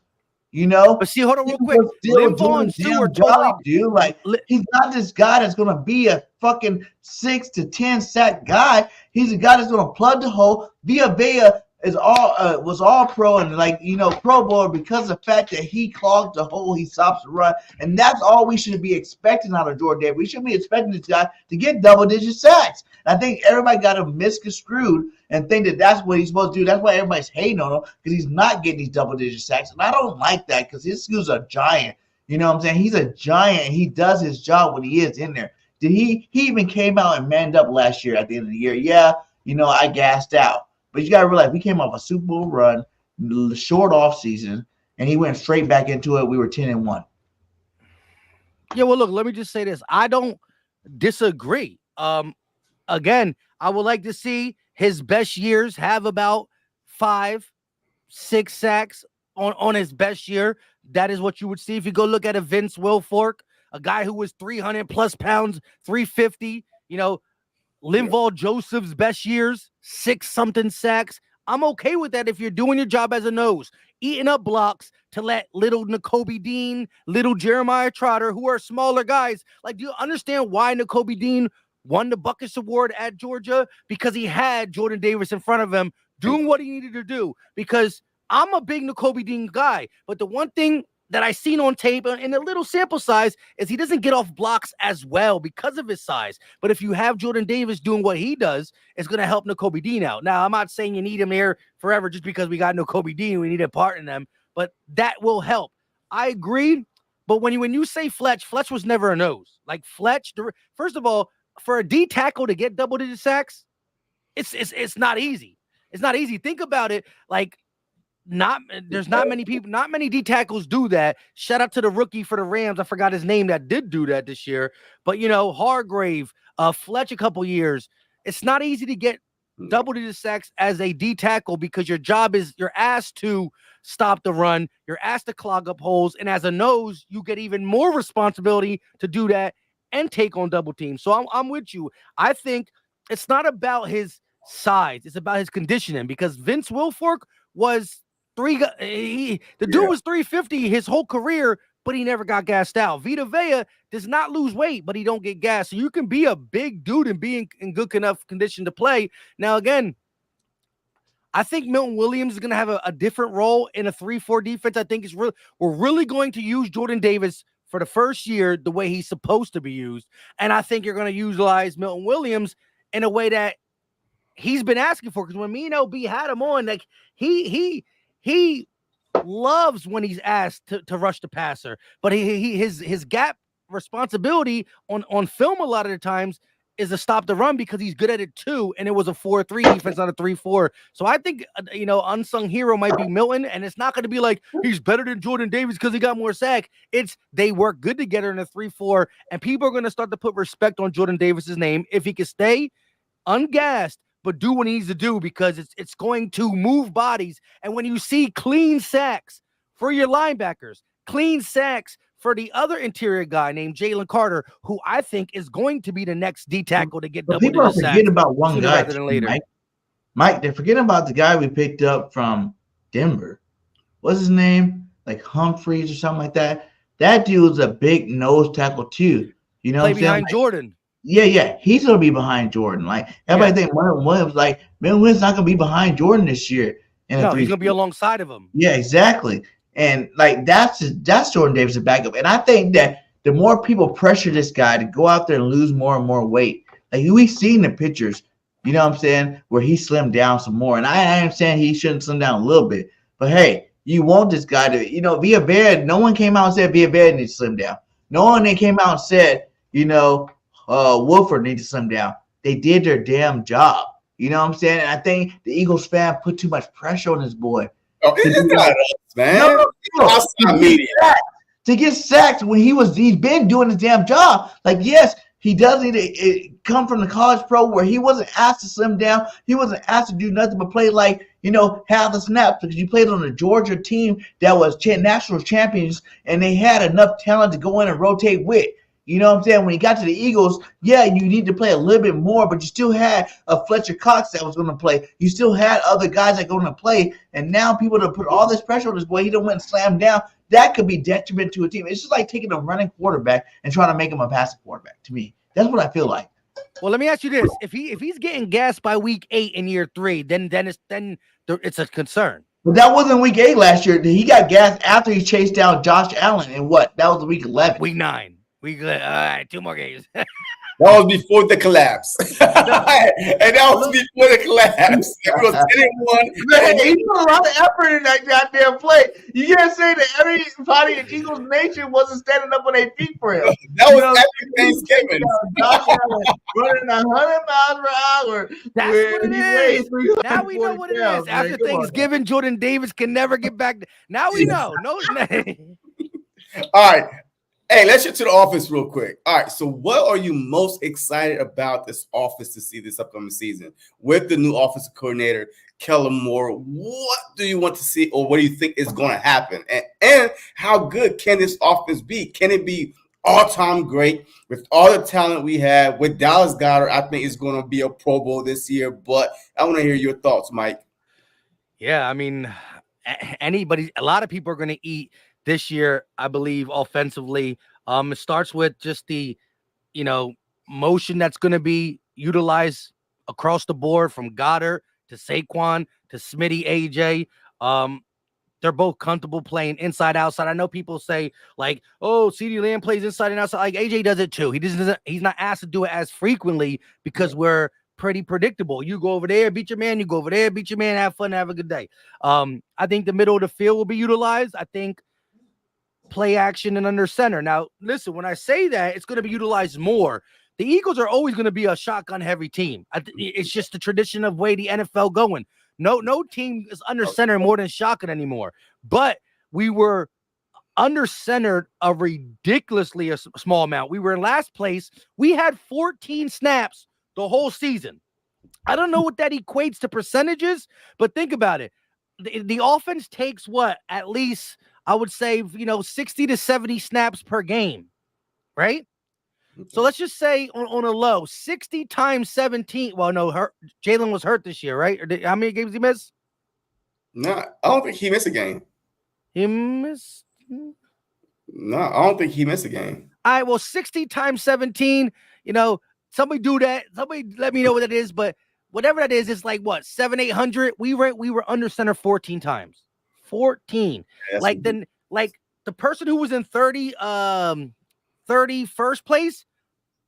But see, hold on real quick. Linval and Sue are totally,
dude. Like he's not this guy that's gonna be a fucking 6 to 10 sack guy. He's a guy that's gonna plug the hole. Villa was all pro and Pro Bowler because of the fact that he clogged the hole, he stops the run, and that's all we should be expecting out of Jordan Davis. We should be expecting this guy to get double-digit sacks. And I think everybody got him misconstrued and think that that's what he's supposed to do. That's why everybody's hating on him because he's not getting these double-digit sacks, and I don't like that because his dude's a giant. You know what I'm saying? He's a giant, and he does his job when he is in there. Did he even came out and manned up last year at the end of the year? Yeah, I gassed out. But you got to realize we came off a Super Bowl run, short off season, and he went straight back into it. We were 10-1.
Yeah, well, look, let me just say this. I don't disagree. Again, I would like to see his best years have about 5-6 sacks on his best year. That is what you would see if you go look at a Vince Wilfork, a guy who was 300 plus pounds, 350, Linval Joseph's best years, 6-something sacks. I'm okay with that if you're doing your job as a nose, eating up blocks to let little Nakobe Dean, little Jeremiah Trotter, who are smaller guys. Like, do you understand why Nakobe Dean won the Buckets Award at Georgia? Because he had Jordan Davis in front of him doing what he needed to do. Because I'm a big Nakobe Dean guy, but the one thing that I seen on tape in a little sample size is he doesn't get off blocks as well because of his size. But if you have Jordan Davis doing what he does, it's going to help Nakobe Dean out. Now, I'm not saying you need him here forever just because we got Nakobe Dean. We need a part in them, but that will help. I agree. But when you say Fletch was never a nose. Like Fletch, first of all, for a D tackle to get double-digit sacks, it's not easy. It's not easy. Think about it. Like, there's not many people, not many D tackles do that. Shout out to the rookie for the Rams. I forgot his name that did do that this year. But Hargrave, Fletch, a couple years. It's not easy to get double-digit sacks as a D tackle because your job is you're asked to stop the run, you're asked to clog up holes, and as a nose, you get even more responsibility to do that and take on double teams. So I'm with you. I think it's not about his size; it's about his conditioning because Vince Wilfork was. The dude was 350 his whole career, but he never got gassed out. Vita Vea does not lose weight, but he don't get gassed. So you can be a big dude and be in good enough condition to play. Now, again, I think Milton Williams is going to have a different role in a 3-4 defense. I think we're really going to use Jordan Davis for the first year the way he's supposed to be used. And I think you're going to utilize Milton Williams in a way that he's been asking for. Because when me and LB had him on, like he loves when he's asked to rush the passer, but his gap responsibility on film a lot of the times is to stop the run because he's good at it too. And it was a 4-3 defense, not a 3-4. So I think unsung hero might be Milton, and it's not going to be like he's better than Jordan Davis because he got more sack. It's they work good together in a 3-4, and people are going to start to put respect on Jordan Davis's name if he can stay ungassed. But do what he needs to do because it's going to move bodies. And when you see clean sacks for your linebackers, clean sacks for the other interior guy named Jalen Carter, who I think is going to be the next D tackle to get double digit sacks.
People are forgetting about one guy
later.
Mike, they're forgetting about the guy we picked up from Denver. What's his name? Like Humphreys or something like that. That dude's a big nose tackle too. You know,
play behind Jordan.
Yeah, he's gonna be behind Jordan. Like everybody think Milton Williams, like Milton Williams not gonna be behind Jordan this year.
No, he's gonna be alongside of him.
Yeah, exactly. And like that's Jordan Davis' backup. And I think that the more people pressure this guy to go out there and lose more and more weight, like we've seen the pictures, you know what I'm saying, where he slimmed down some more. And I am saying he shouldn't slim down a little bit. But hey, you want this guy to, Villa Vea, no one came out and said Villa Vea needs to slim down. No one came out and said, Wolford needs to slim down. They did their damn job. You know what I'm saying? And I think the Eagles fan put too much pressure on this boy.
Oh, it's not us, man.
No.
Outside media.
To get sacked when he's been doing his damn job. Like, yes, he does need to come from the college pro where he wasn't asked to slim down. He wasn't asked to do nothing but play like, half the snaps, because he played on a Georgia team that was national champions, and they had enough talent to go in and rotate with. You know what I'm saying? When he got to the Eagles, yeah, you need to play a little bit more, but you still had a Fletcher Cox that was going to play. You still had other guys that were going to play, and now people to put all this pressure on this boy, he don't went and slam down. That could be detriment to a team. It's just like taking a running quarterback and trying to make him a passing quarterback. To me, that's what I feel like.
Well, let me ask you this: if he's getting gassed by week 8 in year 3, then it's a concern.
But that wasn't week 8 last year. He got gassed after he chased down Josh Allen, and what? That was week 11.
Week 9. All right, 2 more games.
That was before the collapse. And that was before the collapse. It was 10-1.
Man, he put a lot of effort in that goddamn play. You can't say that everybody in Eagles Nation wasn't standing up on their feet for him.
That was after Thanksgiving.
Running 100 miles per hour.
That's what it is. Now we know what it is. After Thanksgiving, Jordan Davis can never get back. Now we know. No.
All right. Hey, let's get to the offense real quick. All right, so what are you most excited about this offense to see this upcoming season with the new offensive coordinator, Kellen Moore? What do you want to see, or what do you think is going to happen? And how good can this offense be? Can it be all-time great with all the talent we have? With Dallas Goedert, I think it's going to be a Pro Bowl this year, but I want to hear your thoughts, Mike.
Yeah, I mean, a lot of people are going to eat this year, I believe, offensively. It starts with just the, motion that's going to be utilized across the board from Goddard to Saquon to Smitty, AJ. They're both comfortable playing inside, outside. I know people say like, "Oh, CeeDee Lamb plays inside and outside." Like AJ does it too. He's not asked to do it as frequently because we're pretty predictable. You go over there, beat your man. You go over there, beat your man. Have fun, have a good day. I think the middle of the field will be utilized. I think play action and under center. Now, listen, when I say that, it's going to be utilized more. The Eagles are always going to be a shotgun heavy team. It's just the tradition of way the NFL going. No team is under center more than shotgun anymore. But we were under centered a ridiculously small amount. We were in last place. We had 14 snaps the whole season. I don't know what that equates to percentages, but think about it. The offense takes what? At least I would say, 60 to 70 snaps per game, right? Okay. So let's just say on a low, 60 times 17. Well, no, Jalen was hurt this year, right? How many games did he miss?
No, I don't think he missed a game.
He missed?
No, I don't think he missed a game.
All right, well, 60 times 17, somebody do that. Somebody let me know what that is, but whatever that is, it's like what, 700-800? We were under center 14 times. 14.
Yes.
Like the person who was in 31st place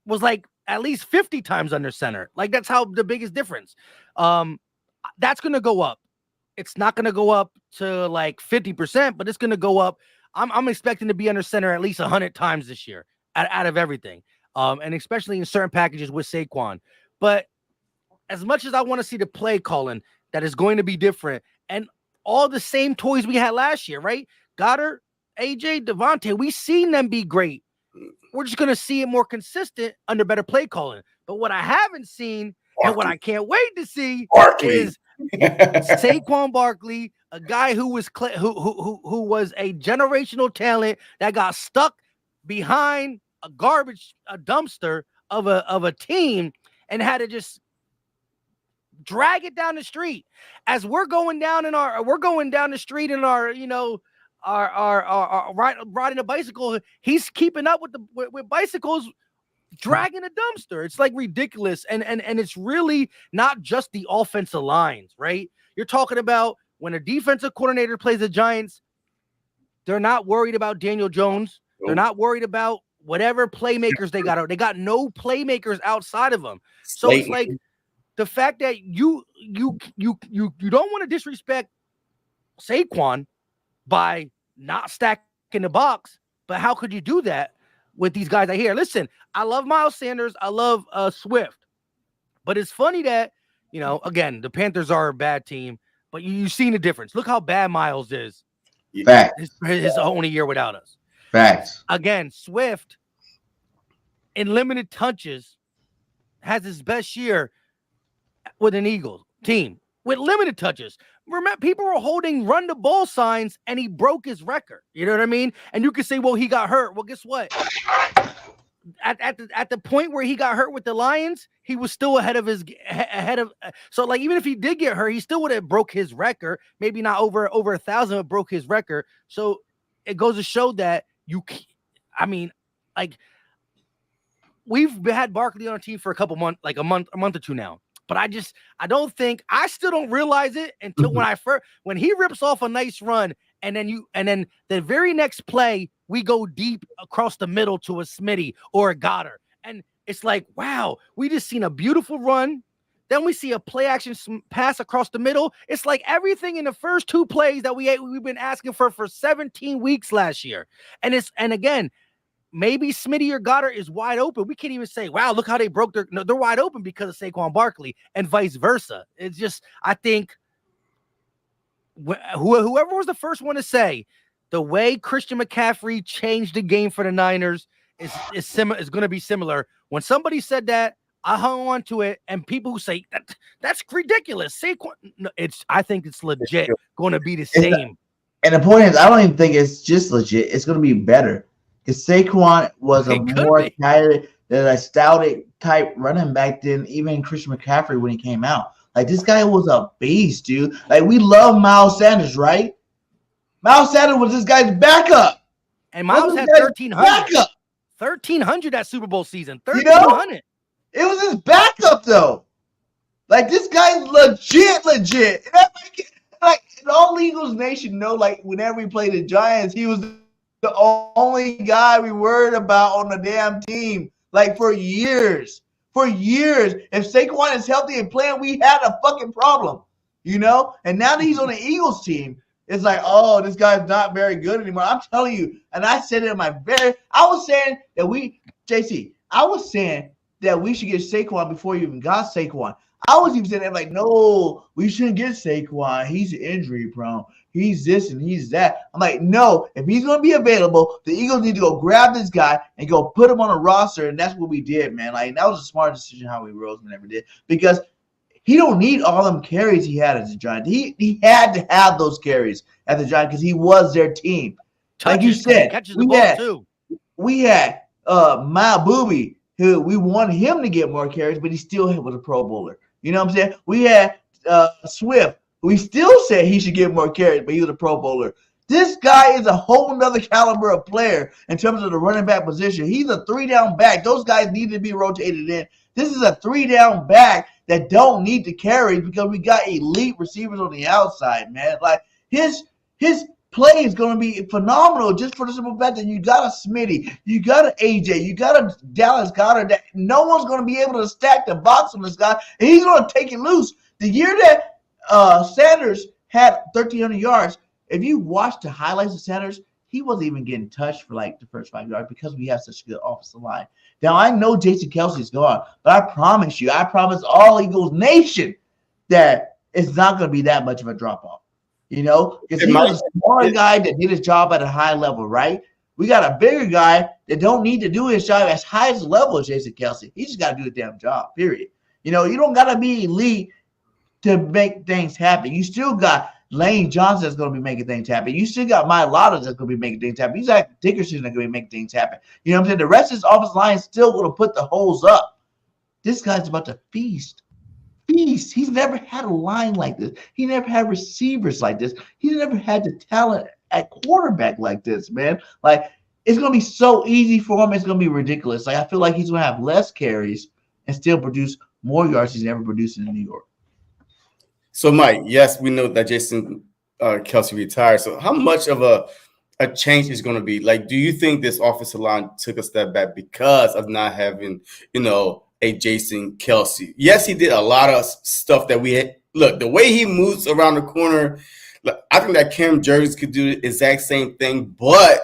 was like at least 50 times under center. Like that's how the biggest difference. That's going to go up. It's not going to go up to like 50%, but it's going to go up. I'm expecting to be under center at least 100 times this year out of everything. And especially in certain packages with Saquon. But as much as I want to see the play calling that is going to be different and all the same toys we had last year, right? Goddard, AJ, Devontae, we've seen them be great. We're just going to see it more consistent under better play calling. But what I haven't seen and what I can't wait to see is Saquon Barkley, a guy who was who was a generational talent that got stuck behind a dumpster of a team and had to just drag it down the street. As we're going down the street in our riding a bicycle, he's keeping up with bicycles, dragging a dumpster. It's like ridiculous. And it's really not just the offensive lines, right? You're talking about when a defensive coordinator plays the Giants, they're not worried about Daniel Jones. They're not worried about whatever playmakers they got. They got no playmakers outside of them. So it's like the fact that you don't want to disrespect Saquon by not stacking the box, but how could you do that with these guys right here? Listen, I love Miles Sanders. I love Swift. But it's funny that, again, the Panthers are a bad team, but you've seen the difference. Look how bad Miles is
Facts.
his only year without us.
Facts.
Again, Swift in limited touches has his best year with an Eagles team with limited touches. Remember, people were holding run the ball signs and he broke his record. You know what I mean? And you could say, well, he got hurt. Well, guess what? At the point where he got hurt with the Lions, he was still ahead of. So like, even if he did get hurt, he still would have broke his record. Maybe not over 1,000, but broke his record. So it goes to show that we've had Barkley on our team for a month or two now. But I still don't realize it until when he rips off a nice run and then the very next play we go deep across the middle to a Smitty or a Goddard. And it's like, wow, we just seen a beautiful run. Then we see a play action pass across the middle. It's like everything in the first two plays that we've been asking for 17 weeks last year. And again, maybe Smitty or Goddard is wide open. We can't even say, wow, look how they broke they're wide open because of Saquon Barkley and vice versa. It's just, I think whoever was the first one to say the way Christian McCaffrey changed the game for the Niners is going to be similar. When somebody said that, I hung on to it, and people who say that's ridiculous. Saquon, I think it's legit going to be the same.
And the point is, I don't even think it's just legit. It's going to be better. Because Saquon was a more tired than a stouted type running back than even Christian McCaffrey when he came out. Like, this guy was a beast, dude. Like, we love Miles Sanders, right? Miles Sanders was this guy's backup.
And Miles had 1,300. 1,300 that Super Bowl season. 1,300.
It was his backup, though. Like, this guy's legit. And like, all Eagles Nation know, like, whenever we played the Giants, he was the only guy we worried about on the damn team, like, for years. For years. If Saquon is healthy and playing, we had a fucking problem, you know? And now that he's on the Eagles team, it's like, oh, this guy's not very good anymore. I'm telling you, and I said it I was saying that we should get Saquon before you even got Saquon. I was even saying that, like, no, we shouldn't get Saquon. He's injury prone. He's this and he's that. I'm like, no, if he's going to be available, the Eagles need to go grab this guy and go put him on a roster, and that's what we did, man. Like, that was a smart decision Howie Roseman ever did, because he don't need all them carries he had as a Giant. He had to have those carries as a Giant because he was their team. Like you said, we had Ma Booby, who we wanted him to get more carries, but he still was a Pro Bowler. You know what I'm saying? We had Swift. We still said he should get more carries, but he was a Pro Bowler. This guy is a whole nother caliber of player in terms of the running back position. He's a 3-down back. Those guys need to be rotated in. This is a 3-down back that don't need to carry because we got elite receivers on the outside, man. Like, his play is going to be phenomenal just for the simple fact that you got a Smitty, you got an AJ, you got a Dallas Goddard that no one's going to be able to stack the box on this guy, and he's going to take it loose. The year that Sanders had 1,300 yards, if you watch the highlights of Sanders, he wasn't even getting touched for like the first 5 yards because we have such a good offensive line. Now, I know Jason Kelsey's gone, but I promise all Eagles Nation that it's not going to be that much of a drop-off. You know, because he was a smaller guy that did his job at a high level, right? We got a bigger guy that don't need to do his job as high as level as Jason Kelsey. He just got to do the damn job, period. You know, you don't got to be elite to make things happen. You still got Lane Johnson that's going to be making things happen. You still got Mike Lotta that's going to be making things happen. You got Dickerson that's going to be making things happen. You know what I'm saying? The rest of his offensive line is still going to put the holes up. This guy's about to feast. He's never had a line like this. He never had receivers like this. He never had the talent at quarterback like this, man. Like, it's going to be so easy for him. It's going to be ridiculous. Like, I feel like he's going to have less carries and still produce more yards he's never produced in New York.
So, Mike, yes, we know that Jason Kelsey retired. So how much of a change is going to be? Like, do you think this offensive line took a step back because of not having, a Jason Kelsey? Yes, he did a lot of stuff that we had. Look, the way he moves around the corner, look, I think that Cam Jervis could do the exact same thing. But,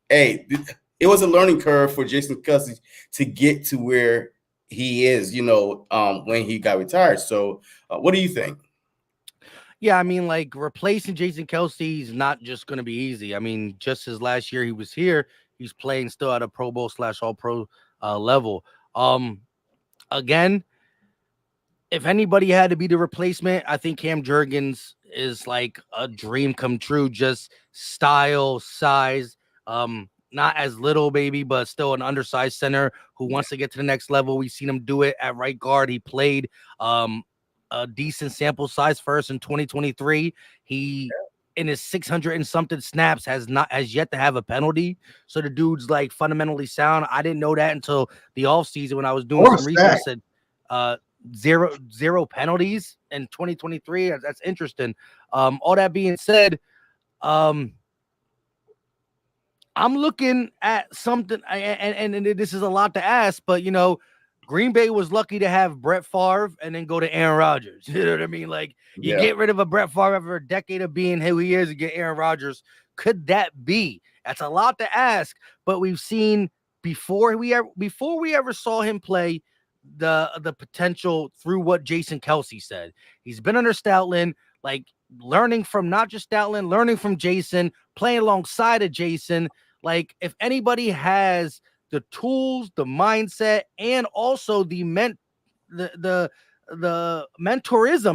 hey, it was a learning curve for Jason Kelsey to get to where he is, when he got retired. So what do you think?
Yeah, I mean, like replacing Jason Kelsey is not just going to be easy. I mean, just as last year he was here, he's playing still at a Pro Bowl / All Pro level. Again, if anybody had to be the replacement, I think Cam Jurgens is like a dream come true. Just style, size, not as little baby, but still an undersized center who wants to get to the next level. We've seen him do it at right guard. He played a decent sample size first in 2023. He in his 600 and something snaps has yet to have a penalty. So the dude's like fundamentally sound. I didn't know that until the offseason when I was doing some research. I said zero penalties in 2023. That's interesting. All that being said, I'm looking at something, and this is a lot to ask, but you know, Green Bay was lucky to have Brett Favre and then go to Aaron Rodgers. You know what I mean? Like you get rid of a Brett Favre after a decade of being who he is and get Aaron Rodgers. Could that be? That's a lot to ask, but we've seen before we ever saw him play the potential through what Jason Kelsey said. He's been under Stoutland, like learning from not just Stoutland, learning from Jason, playing alongside of Jason. Like if anybody has the tools, the mindset, and also the mentorism.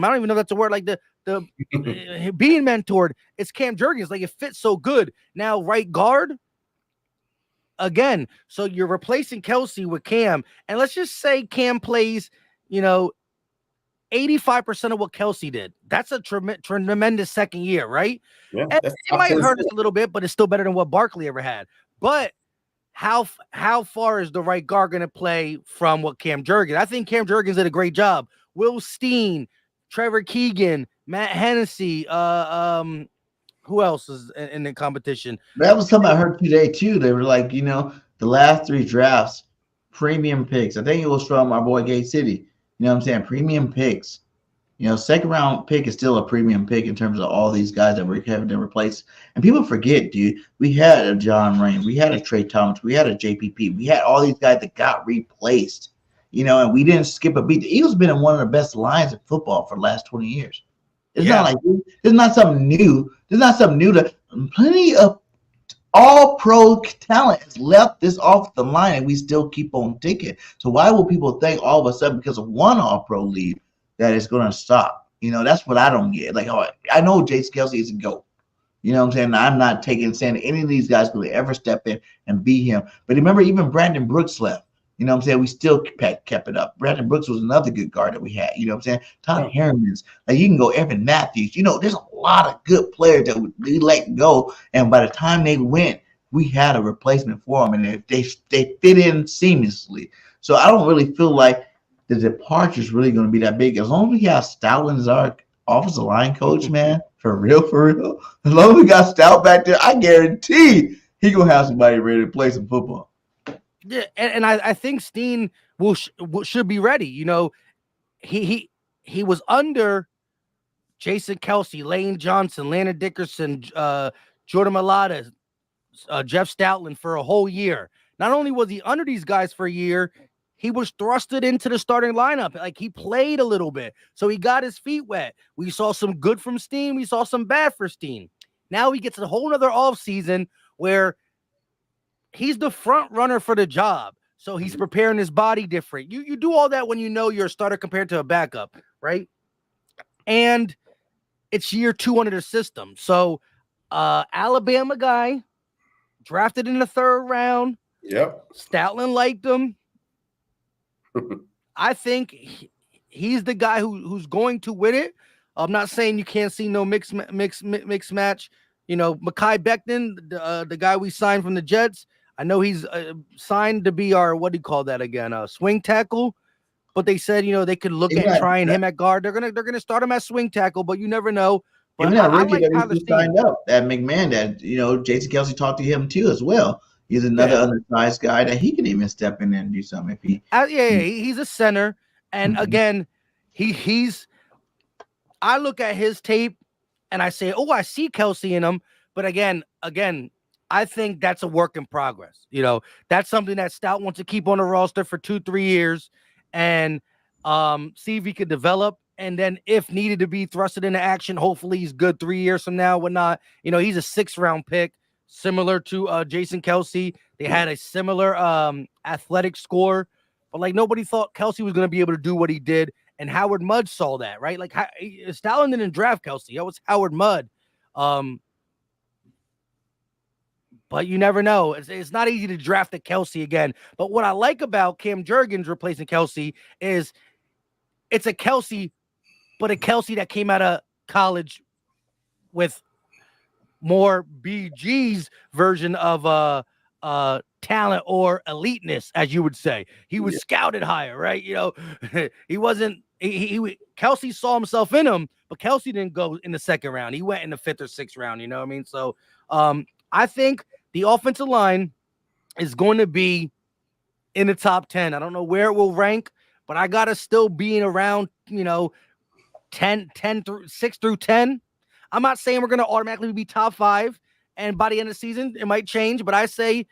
I don't even know if that's a word. Like the being mentored. It's Cam Jurgens. Like it fits so good. Now right guard again. So you're replacing Kelsey with Cam, and let's just say Cam plays, 85% of what Kelsey did. That's a tremendous second year, right?
Yeah,
it might hurt us a little bit, but it's still better than what Barkley ever had. But how far is the right guard going to play from what Cam Jurgens? I think Cam Jurgens did a great job. Will Steen, Trevor Keegan, Matt Hennessy, who else is in the competition?
That was something I heard today too. They were like, the last 3 drafts, premium picks. I think it was from our boy Gate City. You know what I'm saying? Premium picks. Second round pick is still a premium pick in terms of all these guys that we're having to replace. And people forget, dude, we had a John Rain, we had a Trey Thomas, we had a JPP, we had all these guys that got replaced, and we didn't skip a beat. The Eagles been in one of the best lines of football for the last 20 years. It's not like it's not something new. There's not something new. Plenty of all-pro talent has left this off the line, and we still keep on ticking. So why will people think all of a sudden because of one all-pro lead that it's going to stop? That's what I don't get. Like, I know Jason Kelsey is a GOAT. You know what I'm saying? I'm not saying any of these guys could ever step in and beat him. But remember, even Brandon Brooks left. You know what I'm saying? We still kept it up. Brandon Brooks was another good guard that we had. You know what I'm saying? Todd Herman's. Like, you can go Evan Matthews. There's a lot of good players that we let go. And by the time they went, we had a replacement for them. And they fit in seamlessly. So I don't really feel like the departure is really going to be that big. As long as we have Stoutland as our offensive line coach, man, for real. As long as we got Stout back there, I guarantee he's going to have somebody ready to play some football.
Yeah, and I think Steen should be ready. He was under Jason Kelsey, Lane Johnson, Landon Dickerson, Jordan Mailata, Jeff Stoutland for a whole year. Not only was he under these guys for a year, he was thrusted into the starting lineup. Like he played a little bit, so he got his feet wet. We saw some good from Steen. We saw some bad for Steen. Now he gets a whole other offseason where he's the front runner for the job. So he's preparing his body different. You do all that when you're a starter compared to a backup, right? And it's year 2 under the system. So Alabama guy, drafted in the 3rd round.
Yep.
Stoutland liked him. I think he's the guy who's going to win it. I'm not saying you can't see no mix match. Mekhi Becton, the guy we signed from the Jets, I know he's signed to be our, what do you call that again? Swing tackle. But they said, they could look at trying him at guard. They're gonna start him at swing tackle, but you never know. But
I like Tyler Steen. Signed up that McMahon. That Jason Kelsey talked to him too as well. He's another undersized guy that he can even step in and do something if he.
He's a center, and again, he's. I look at his tape, and I say, I see Kelsey in him, but again. I think that's a work in progress. That's something that Stout wants to keep on the roster for 2-3 years and see if he could develop And then if needed to be thrusted into action, hopefully he's good 3 years from now, whatnot. You know, he's a 6th-round pick, similar to Jason Kelce. They had a similar athletic score, but like nobody thought Kelce was going to be able to do what he did. And Howard Mudd saw that, right? Like Stalin didn't draft Kelce. That was Howard Mudd. But you never know. It's not easy to draft a Kelce again. But what I like about Cam Jurgens replacing Kelce is it's a Kelce, but a Kelce that came out of college with more BG's version of talent or eliteness, as you would say. He was scouted higher, right? You know, he wasn't. Kelce saw himself in him, but Kelce didn't go in the 2nd round. He went in the 5th or 6th round. You know what I mean? So I think the offensive line is going to be in the top 10. I don't know where it will rank, but I got to still be around, 6 through 10. I'm not saying we're going to automatically be top 5, and by the end of the season, it might change, but I say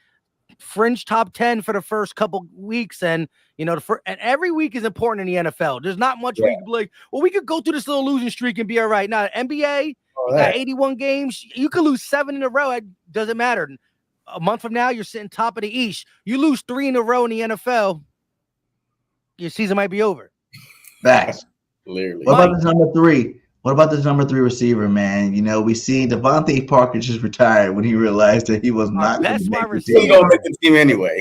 fringe top 10 for the first couple weeks. And, and every week is important in the NFL. There's not much where you can be like, well, we could go through this little losing streak and be all right. Now, NBA, you got 81 games. You could lose 7 in a row. It doesn't matter. A month from now, you're sitting top of the East. You lose 3 in a row in the NFL, your season might be over.
Facts.
Clearly.
What about this number 3? What about this number 3 receiver, man? You know, we see Devontae Parker just retired when he realized that he was not going to make the team.
He's going to make the team anyway.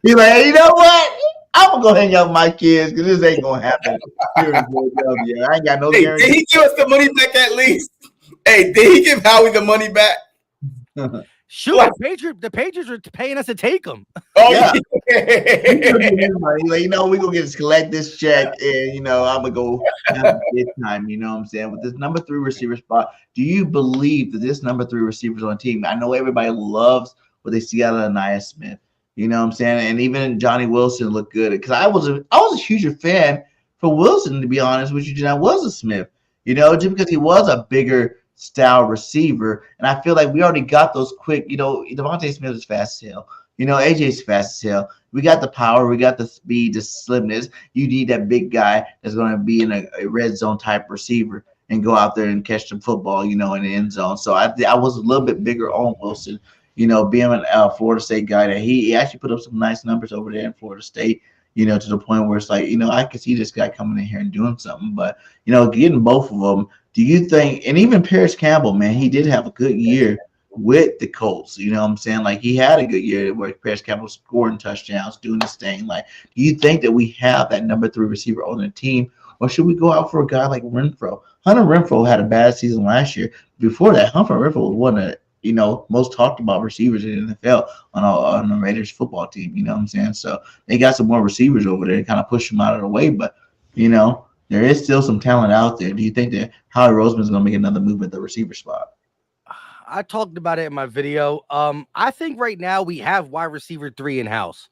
He's like, hey, you know what? I'm going to go hang out with my kids because this ain't going to happen here in Philadelphia. I ain't got no guarantee.
Did he give us the money back at least? Hey, did he give Howie the money back?
Shoot, the Patriots are paying us to take them.
Oh,
yeah. Like, we're going to collect this check and, I'm going to go have a good time, you know what I'm saying? With this number 3 receiver spot, do you believe that this number 3 receiver is on the team? I know everybody loves what they see out of Anaya Smith, you know what I'm saying? And even Johnny Wilson looked good because I was a huger fan for Wilson, to be honest with you, than I was a Smith, just because he was a bigger style receiver. And I feel like we already got those quick, Devontae Smith is fast as hell. AJ's fast as hell. We got the power, we got the speed, the slimness. You need that big guy that's going to be in a red zone type receiver and go out there and catch the football, in the end zone. So I was a little bit bigger on Wilson, being a Florida State guy that he actually put up some nice numbers over there in Florida State, to the point where it's like, I could see this guy coming in here and doing something. But, getting both of them, do you think, and even Paris Campbell, man, he did have a good year with the Colts, you know what I'm saying? Like, he had a good year where Paris Campbell scoring touchdowns, doing this thing. Like, do you think that we have that number 3 receiver on the team, or should we go out for a guy like Renfro? Hunter Renfro had a bad season last year. Before that, Hunter Renfro was one of the most talked about receivers in the NFL on the Raiders football team, you know what I'm saying? So they got some more receivers over there to kind of push them out of the way, but, there is still some talent out there. Do you think that Howie Roseman is going to make another move at the receiver spot?
I talked about it in my video. I think right now we have wide receiver 3 in house.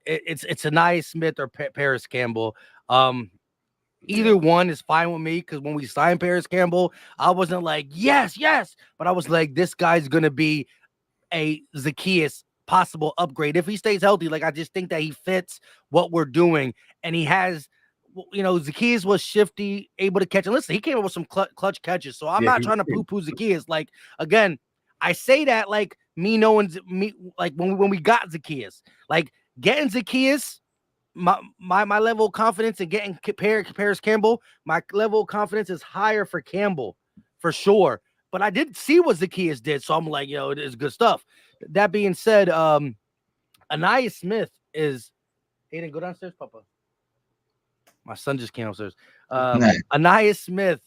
It's Anaya Smith or Paris Campbell. Either one is fine with me because when we signed Paris Campbell, I wasn't like yes, but I was like, this guy's gonna be a Zacchaeus possible upgrade if he stays healthy. Like, I just think that he fits what we're doing, and he has. Zacchaeus was shifty, able to catch. And listen, he came up with some clutch catches. So I'm not trying to poo-poo Zacchaeus. Like, again, I say that like me knowing me, like when we got Zacchaeus, like getting Zacchaeus, my level of confidence and getting Paris Campbell, my level of confidence is higher for Campbell for sure. But I did see what Zacchaeus did, so I'm like, it is good stuff. That being said, Anaya Smith is. Aiden, go downstairs, Papa. My son just came upstairs. Anaya Smith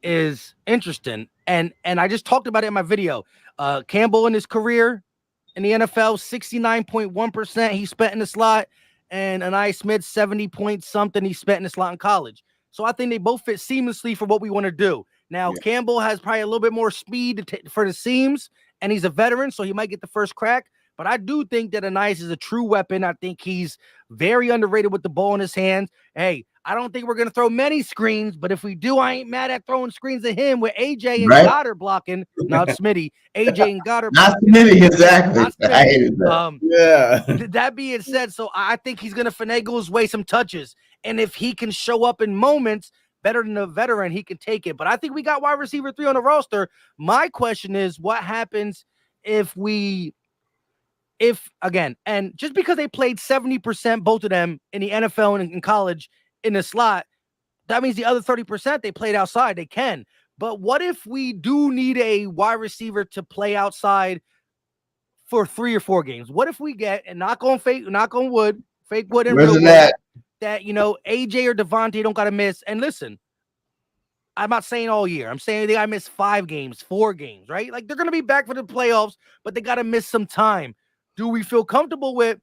is interesting. And I just talked about it in my video. Campbell in his career in the NFL, 69.1% he spent in the slot. And Anaya Smith, 70 point something he spent in the slot in college. So I think they both fit seamlessly for what we want to do. Now, Campbell has probably a little bit more speed for the seams, and he's a veteran, so he might get the first crack. But I do think that Anais is a true weapon. I think he's very underrated with the ball in his hands. Hey, I don't think we're going to throw many screens, but if we do, I ain't mad at throwing screens at him with AJ and Goddard blocking. Not Smitty. AJ and Goddard
not
blocking.
Smitty, exactly.
Not Smitty.
I hated that.
Yeah.
That being said, so I think he's going to finagle his way some touches. And if he can show up in moments better than a veteran, he can take it. But I think we got wide receiver 3 on the roster. My question is, what happens if again, and just because they played 70%, both of them in the NFL and in college in the slot, that means the other 30% they played outside. They can. But what if we do need a wide receiver to play outside for 3 or 4 games? What if we get, and knock on wood, fake wood and real wood, that AJ or Devontae don't got to miss. And listen, I'm not saying all year. I'm saying they got to miss 5 games, 4 games, right? Like, they're going to be back for the playoffs, but they got to miss some time. Do we feel comfortable with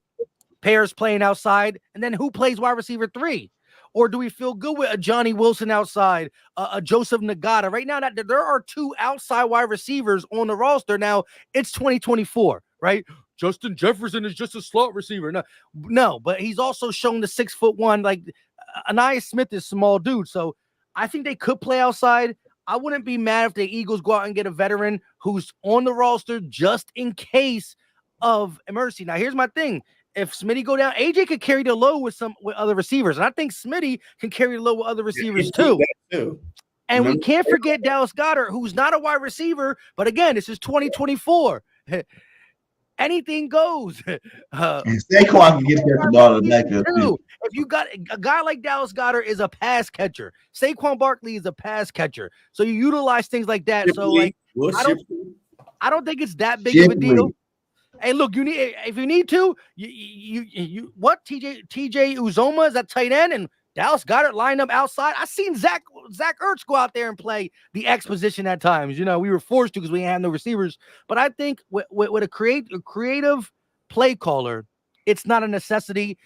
pairs playing outside? And then who plays wide receiver 3? Or do we feel good with a Johnny Wilson outside, a Joseph Nagata? Right now, that there are 2 outside wide receivers on the roster. Now, it's 2024, right? Justin Jefferson is just a slot receiver. No, but he's also shown the 6'1". Like, Anais Smith is a small dude. So I think they could play outside. I wouldn't be mad if the Eagles go out and get a veteran who's on the roster just in case of emergency. Now, here's my thing. If Smitty go down, AJ could carry the load with other receivers. And I think Smitty can carry the load with other receivers too. And we can't forget Dallas Goedert, who's not a wide receiver. But again, this is 2024. Anything goes.
And Saquon can get the ball in the backfield too.
If you got a guy like Dallas Goedert is a pass catcher. Saquon Barkley is a pass catcher. So you utilize things like that. So like, I don't think it's that big of a deal. Hey, look, if you need to, you what TJ Uzoma is that tight end, and Dallas Goedert lined up outside. I seen Zach Ertz go out there and play the X position at times. You know, we were forced to because we had no receivers. But I think with a creative play caller, it's not a necessity.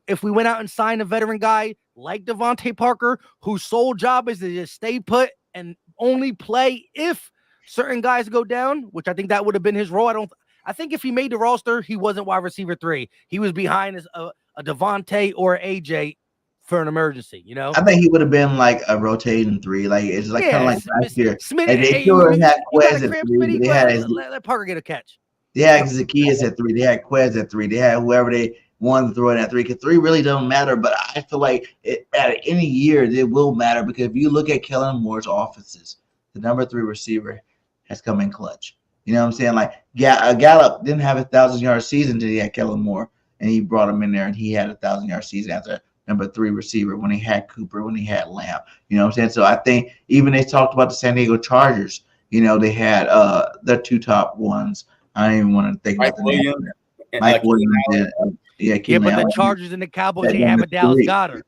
If we went out and signed a veteran guy like Devontae Parker, whose sole job is to just stay put and only play if certain guys go down, which I think that would have been his role. I think if he made the roster, he wasn't wide receiver 3. He was behind a Devontae or AJ for an emergency, you know?
I think he would have been like a rotating 3. Like, it's like kind of like last year.
Smitty,
like they still had Quez at 3. They had
let Parker get a catch.
They had Zacchaeus at 3. They had Quez at 3. They had whoever they wanted to throw in at 3. Because 3 really doesn't matter. But I feel like at any year, it will matter. Because if you look at Kellen Moore's offenses, the number 3 receiver has come in clutch. You know what I'm saying? Like, Gallup didn't have a 1,000-yard season until he had Kellen Moore, and he brought him in there, and he had a 1,000-yard season after number 3 receiver when he had Cooper, when he had Lamb. You know what I'm saying? So I think even they talked about the San Diego Chargers. You know, they had their 2 top ones. I don't even want to think about the name. Mike Williams.
Yeah, but the Chargers and the Cowboys, they have a Dallas Goedert.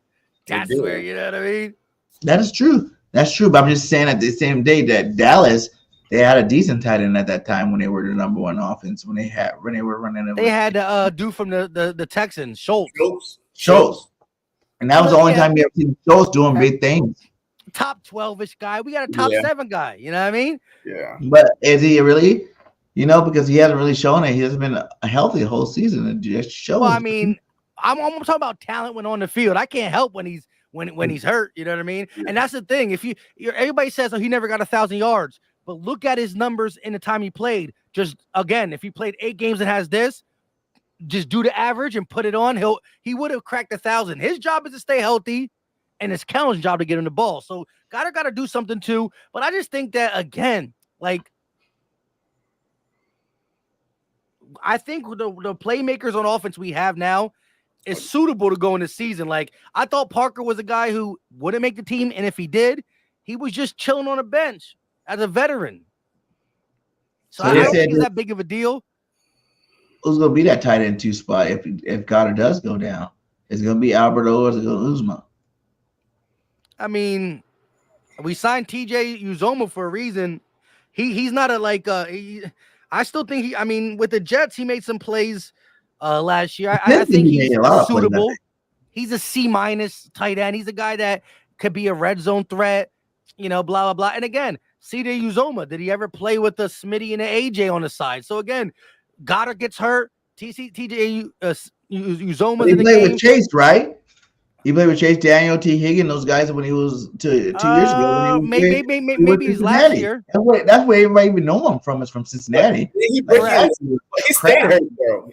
That's where, you know what I mean?
That is true. That's true. But I'm just saying at the same day that Dallas – they had a decent tight end at that time when they were the number 1 offense. When they were running.
They had the dude from the Texans, Schultz.
And that was the only time you ever seen Schultz doing big things.
Top 12-ish guy. We got a top 7 guy. You know what I mean?
Yeah.
But is he really? You know, because he hasn't really shown it. He hasn't been healthy the whole season. It just shows.
Well, I mean, I'm talking about talent when on the field. I can't help when he's hurt. You know what I mean? And that's the thing. If everybody says, oh, he never got 1,000 yards. But look at his numbers in the time he played. Just again, if he played 8 games and has this, just do the average and put it on. He would have cracked 1,000. His job is to stay healthy, and it's Kellen's job to get him the ball. So got to do something too. But I just think that again, like I think the playmakers on offense we have now is suitable to go in the season. Like I thought Parker was a guy who wouldn't make the team, and if he did, he was just chilling on the bench as a veteran. So I don't think it's that big of a deal.
Who's going to be that tight end 2 spot if Goddard does go down? Is it going to be Alberto or is it going to Uzma?
I mean, we signed TJ Uzoma for a reason. He's not I still think with the Jets, he made some plays last year. I think he's suitable. He's a C- tight end. He's a guy that could be a red zone threat, you know, blah, blah, blah. And again, CJ Uzoma, did he ever play with the Smitty and the AJ on the side? So again, Goddard gets hurt. TJ Uzoma.
He played with Chase, right? He played with Chase Daniel, T. Higgins, those guys when he was 2 years ago.
Maybe his last year.
That's where everybody even know him from. Is from Cincinnati.
He stayed hurt, bro.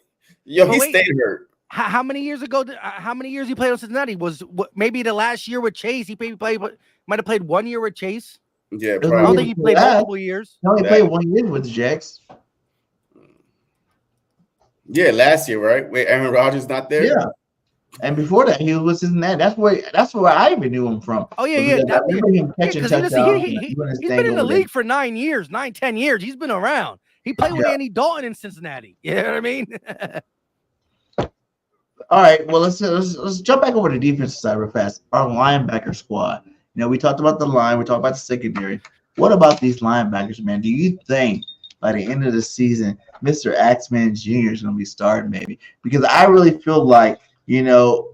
He stayed hurt.
How many years ago? How many years he played on Cincinnati? Maybe the last year with Chase? He might have played 1 year with Chase.
Yeah,
I don't
probably.
think he played multiple years.
He only played 1 year with the Jacks.
Yeah, last year, right? Wait, Aaron Rodgers not there?
Yeah. And before that, he was with Cincinnati. That's where I even knew him from.
Oh yeah.
I remember him catching touchdowns.
He's been in the league for 10 years. He's been around. He played with Andy Dalton in Cincinnati. You know what I mean?
All right. Well, let's jump back over to the defensive side real fast. Our linebacker squad. You know, we talked about the line. We talked about the secondary. What about these linebackers, man? Do you think by the end of the season, Mr. Axman Jr. is going to be starting maybe? Because I really feel like, you know,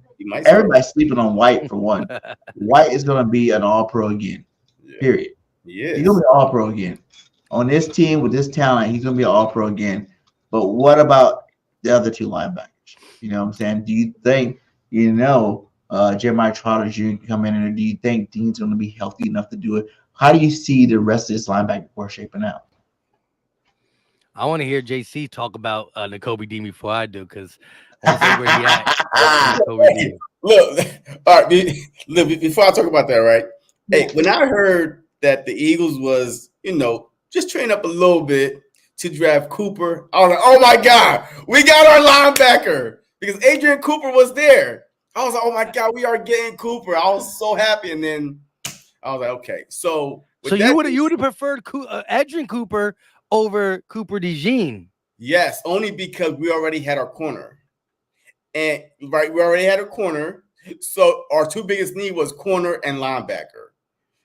everybody's sleeping on White for one. White is going to be an all-pro again, period.
Yeah,
he's going to be an all-pro again. On this team with this talent, he's going to be an all-pro again. But what about the other two linebackers? You know what I'm saying? Do you think, Jeremiah Trotter Jr. can come in, and do you think Dean's going to be healthy enough to do it? How do you see the rest of this linebacker core shaping out?
I want to hear JC talk about Nakobe Dean before I do, because I want to see where he at.
Look, all right. Look, before I talk about that, right? Hey, when I heard that the Eagles was, just train up a little bit to draft Cooper, I was like, oh my God, we got our linebacker, because Adrian Cooper was there. I was like, oh my God, we are getting Cooper. I was so happy, and then I was like, okay, so
you would have preferred Adrian Cooper over Cooper DeJean?
Yes, only because we already had our corner, and we already had a corner. So our two biggest need was corner and linebacker.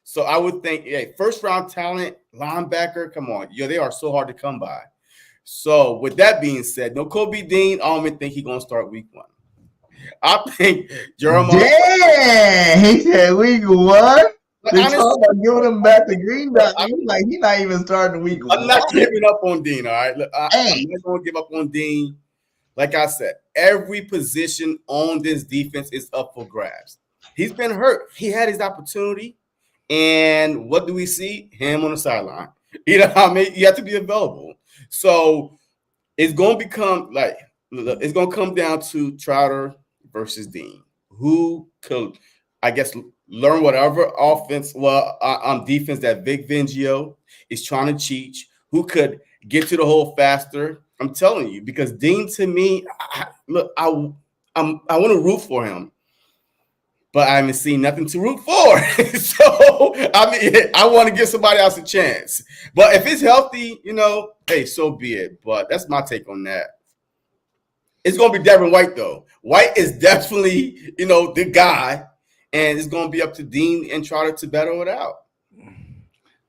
So I would think, first round talent, linebacker, come on, they are so hard to come by. So with that being said, Nakobe Dean, I don't even think he's gonna start week 1. I think Jeremiah.
Damn, he said week 1. They talking about giving him back to Green Dot. He's not even starting week 1.
I'm not giving up on Dean. All right, look, I'm not gonna give up on Dean. Like I said, every position on this defense is up for grabs. He's been hurt. He had his opportunity, and what do we see? Him on the sideline. You know what I mean? You have to be available. So it's gonna become it's gonna come down to Trotter versus Dean. Who could, I guess, learn whatever defense that Vic Fangio is trying to teach, who could get to the hole faster. I'm telling you, because Dean, to me, I want to root for him, but I haven't seen nothing to root for. So, I want to give somebody else a chance. But if it's healthy, hey, so be it. But that's my take on that. It's going to be Devin White, though. White is definitely, the guy. And it's going to be up to Dean and Trotter to battle it out.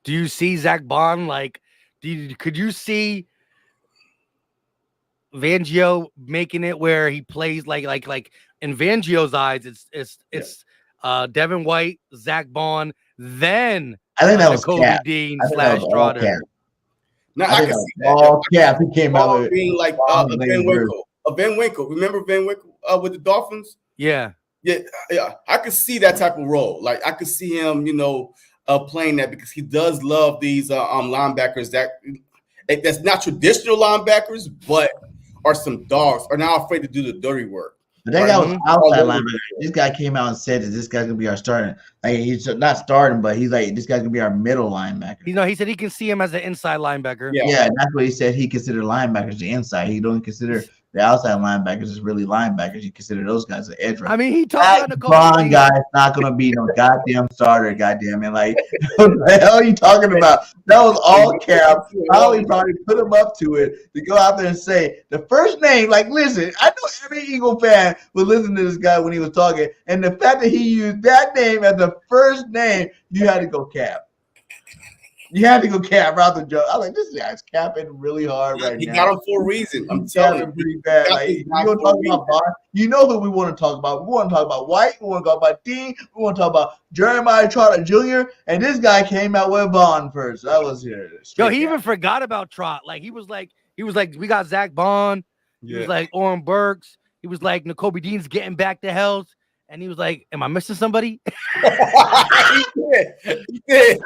Do you see Zach Bond? Could you see Fangio making it where he plays like in Fangio's eyes? It's Devin White, Zach Bond, then
I think that was
Kobe Dean / Trotter.
Now I can see
all Cap. He came out with
being like a Van Winkle. Van Winkle. Remember Van Winkle with the Dolphins?
Yeah.
Yeah, I could see that type of role. Like I could see him, playing that, because he does love these linebackers that's not traditional linebackers, but are some dogs, are not afraid to do the dirty work.
But that guy was outside linebacker. This guy came out and said that this guy's gonna be our starting. He's not starting, but he's like, this guy's gonna be our middle linebacker.
He said he can see him as an inside linebacker.
Yeah, that's what he said. He considered linebackers the inside. He don't consider the outside linebackers is really linebackers. You consider those guys the edge rush.
I mean, he talked about
Nicole. Bond guy is not gonna be no goddamn starter. Goddamn it! What the hell are you talking about? That was all Cap. Holly probably put him up to it to go out there and say the first name. Listen, I know every Eagle fan would listen to this guy when he was talking, and the fact that he used that name as the first name, you had to go Cap. You had to go Cap rather than Joe. I was like, this guy's capping really hard right now.
He got him for a reason. I'm telling you,
pretty bad. You want to talk about Bond? You know who we want to talk about. We want to talk about White. We want to talk about Dean. We want to talk about Jeremiah Trotter Jr. And this guy came out with Bond first. That was here.
Yo, he even forgot about Trot. He was like, we got Zach Bond. He was like Oren Burks. He was like Nakobe Dean's getting back to health. And he was like, am I missing somebody?
He did.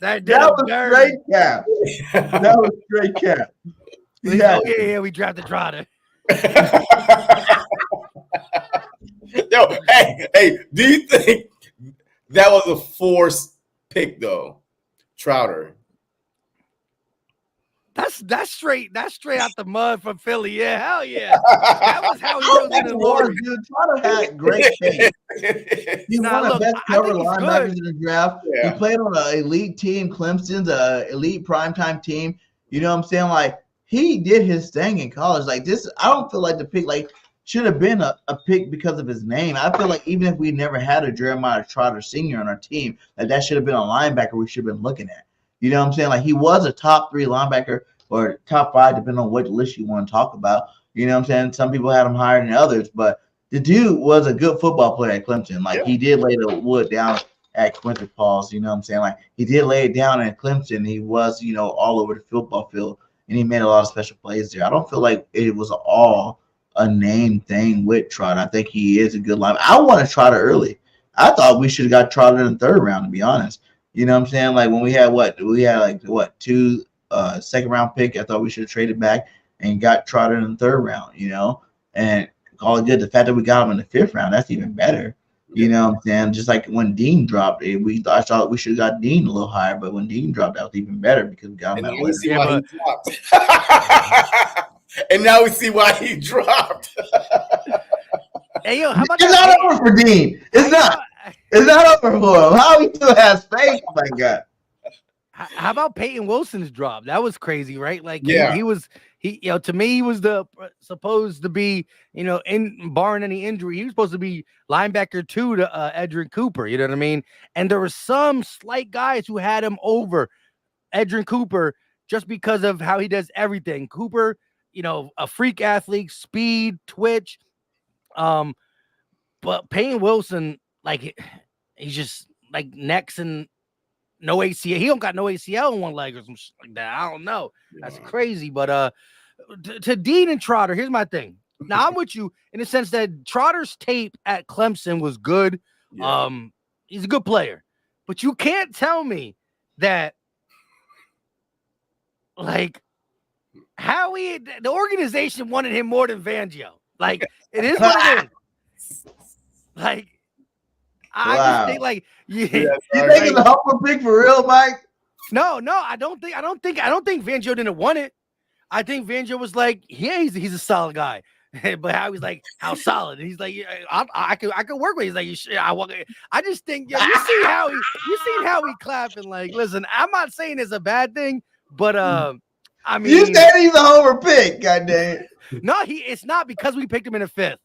That was straight Cap. That was straight Cap.
Yeah, we drafted Trotter.
Yo, hey, do you think that was a forced pick though, Trouter?
That's straight out the mud from Philly. Yeah, hell yeah. That was how he rose in the lottery.
Dude, Trotter had great tape. He's
Nah,
one of the
look,
best
I
cover
think he's
linebackers
good.
in the draft.
Yeah.
He played on an elite team, Clemson's elite primetime team. You know what I'm saying? Like, he did his thing in college. Like, this, I don't feel like the pick, like, should have been a pick because of his name. I feel like even if we never had a Jeremiah Trotter Sr. on our team, that should have been a linebacker we should have been looking at. You know what I'm saying? Like, he was a top 3 linebacker or top 5, depending on what list you want to talk about. You know what I'm saying? Some people had him higher than others, but the dude was a good football player at Clemson. Like, he did lay the wood down at Quinter Pauls. You know what I'm saying? Like, he did lay it down at Clemson. He was, you know, all over the football field, and he made a lot of special plays there. I don't feel like it was all a name thing with Trotter. I think he is a good linebacker. I wanted Trotter early. I thought we should have got Trotter in the 3rd round, to be honest. You know what I'm saying? Like, when we had two second-round pick, I thought we should have traded back and got Trotter in the 3rd round, you know? And all good. The fact that we got him in the 5th round, that's even better. You know what I'm saying? Just like when Dean dropped, I thought we should have got Dean a little higher, but when Dean dropped, that was even better because we got him
And
at
now we
later.
see why he dropped. And now we see why he dropped.
Hey, yo, how about
It's
that?
not over for Dean. It's not. It's not over for him. How he still has faith? Oh my God.
How about Peyton Wilson's drop? That was crazy, right? Like,
Yeah.
he was to me, he was supposed to be, you know, barring any injury, he was supposed to be linebacker 2 to Edrin Cooper. You know what I mean? And there were some slight guys who had him over Edrin Cooper just because of how he does everything. Cooper, you know, a freak athlete, speed, twitch. But Peyton Wilson, like, he's just like necks and no ACL. He don't got no ACL in one leg or some shit like that. I don't know. That's crazy. But to Dean and Trotter, here's my thing. Now I'm with you in the sense that Trotter's tape at Clemson was good.
Yeah.
He's a good player, but you can't tell me that, like, Howie, the organization wanted him more than Fangio. Like, it is what it is. Like, I just think, like,
You think it's a helper pick for real, Mike?
No, I don't think Fangio didn't want it. I think Fangio was like, yeah, he's a solid guy. But Howie's like, how solid? And he's like, I could work with. He's like, I just think, yo, you seen Howie clapping. Like, listen, I'm not saying it's a bad thing, but I mean,
you said he's a homer pick, goddamn.
No, it's not, because we picked him in the 5th.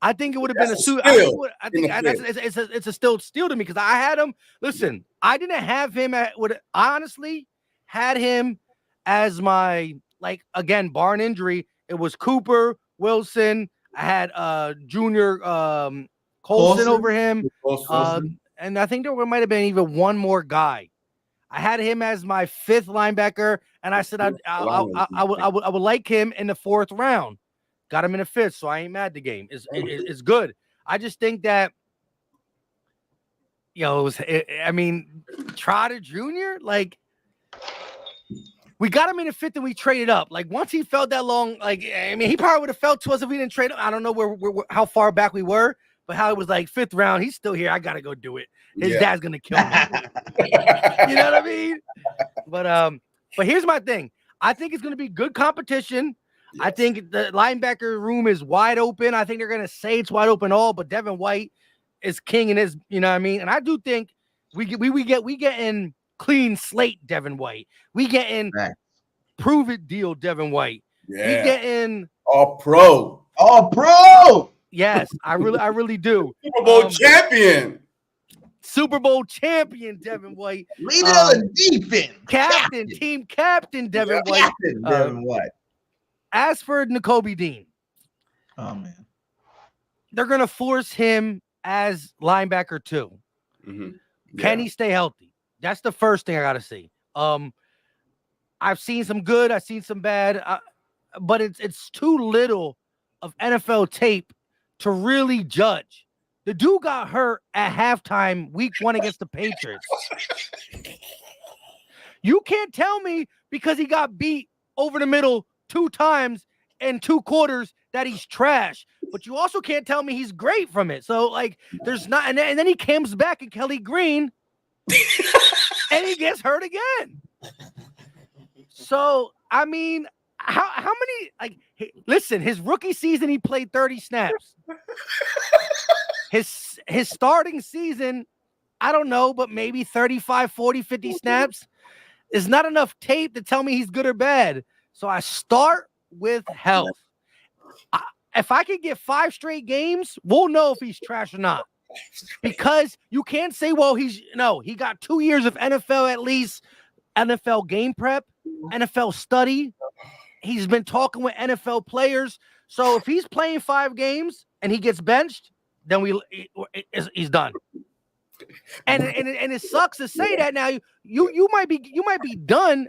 I think it would have been a suit. I think it's a still steal to me, because I had him. Listen, I didn't have him honestly had him as my, like, again, barring injury. It was Cooper, Wilson. I had Junior Colson over him. And I think there might have been even one more guy. I had him as my 5th linebacker, and I said I would like him in the 4th round. Got him in the 5th, so I ain't mad. The game is good. I just think that, you know, I mean, Trotter Jr., like, we got him in the 5th and we traded up. Like, once he felt that long, like, I mean, he probably would have felt to us if we didn't trade him. I don't know how far back we were, but how it was like 5th round, he's still here. I gotta go do it. His dad's gonna kill me. You know what I mean? But here's my thing. I think it's gonna be good competition. Yes. I think the linebacker room is wide open. I think they're gonna say it's wide open but Devin White is king in his, you know what I mean? And I do think we get in clean slate Devin White. We get in prove it deal Devin White.
Yeah.
We get in
all pro.
Yes, I really do.
Super Bowl champion.
Super Bowl champion Devin White.
Lead it on the defense.
Team captain Devin White.
Devin White.
As for Nakobe Dean,
oh man,
they're gonna force him as linebacker 2.
Mm-hmm. Yeah.
Can he stay healthy? That's the first thing I gotta see. I've seen some good, I've seen some bad, but it's too little of NFL tape to really judge. The dude got hurt at halftime week 1 against the Patriots. You can't tell me because he got beat over the middle 2 times in 2 quarters that he's trash, but you also can't tell me he's great from it. So like, there's not, and then he comes back in Kelly Green, and he gets hurt again. So I mean, how many? Like, listen, his rookie season he played 30 snaps. His starting season, I don't know, but maybe 35, 40, 50 snaps is not enough tape to tell me he's good or bad. So I start with health. If I can get 5 straight games, we'll know if he's trash or not. Because you can't say, well, he got 2 years of NFL at least, NFL game prep, NFL study. He's been talking with NFL players. So if he's playing 5 games and he gets benched, then he's done. And it sucks to say that now. You might be done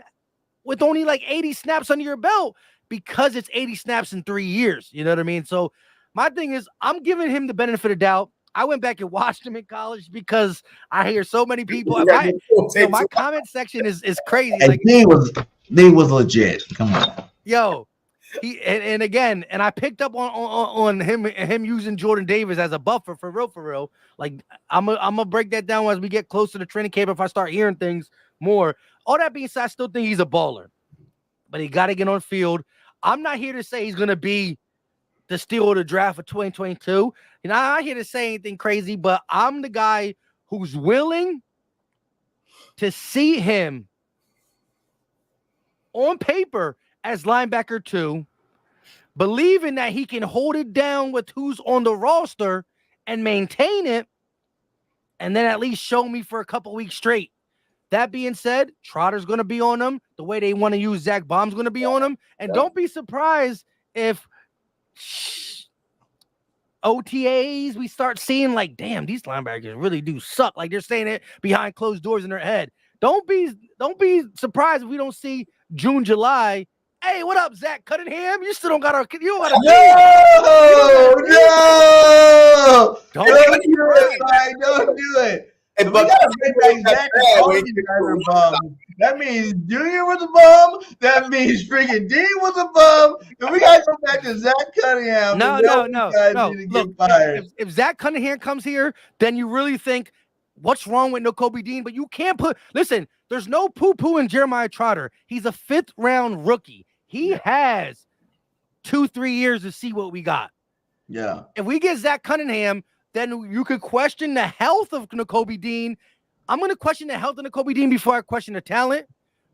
with only like 80 snaps under your belt because it's 80 snaps in 3 years. You know what I mean? So my thing is, I'm giving him the benefit of doubt. I went back and watched him in college because I hear so many people. My comment section is crazy.
Hey,
like,
D was legit. Come on.
Yo, and again, and I picked up on him using Jordan Davis as a buffer for real. Like, I'm gonna break that down as we get closer to training camp if I start hearing things more. All that being said, I still think he's a baller, but he got to get on field. I'm not here to say he's gonna be the steal of the draft for 2022. You know, I'm not here to say anything crazy, but I'm the guy who's willing to see him on paper as linebacker 2, believing that he can hold it down with who's on the roster and maintain it, and then at least show me for a couple weeks straight. That being said, Trotter's going to be on him. The way they want to use Zach Baum's going to be on him. And don't be surprised if OTAs, we start seeing like, damn, these linebackers really do suck. Like they're saying it behind closed doors in their head. Don't be surprised if we don't see June, July. Hey, what up, Zach Cunningham? You still don't got our. You don't got
No! Don't do it, Mike. Don't do it.
And
we gotta bring back Zach. That means Junior was a bum. That means freaking Dean was a bum. And we gotta go back to Zach Cunningham.
No. Look, if Zach Cunningham comes here, then you really think, what's wrong with Nakobe Dean? But you can't listen, there's no poo-poo in Jeremiah Trotter. He's a 5th round rookie. He has 2-3 years to see what we got.
Yeah.
If we get Zach Cunningham, then you could question the health of Nakobe Dean. I'm going to question the health of Nakobe Dean before I question the talent.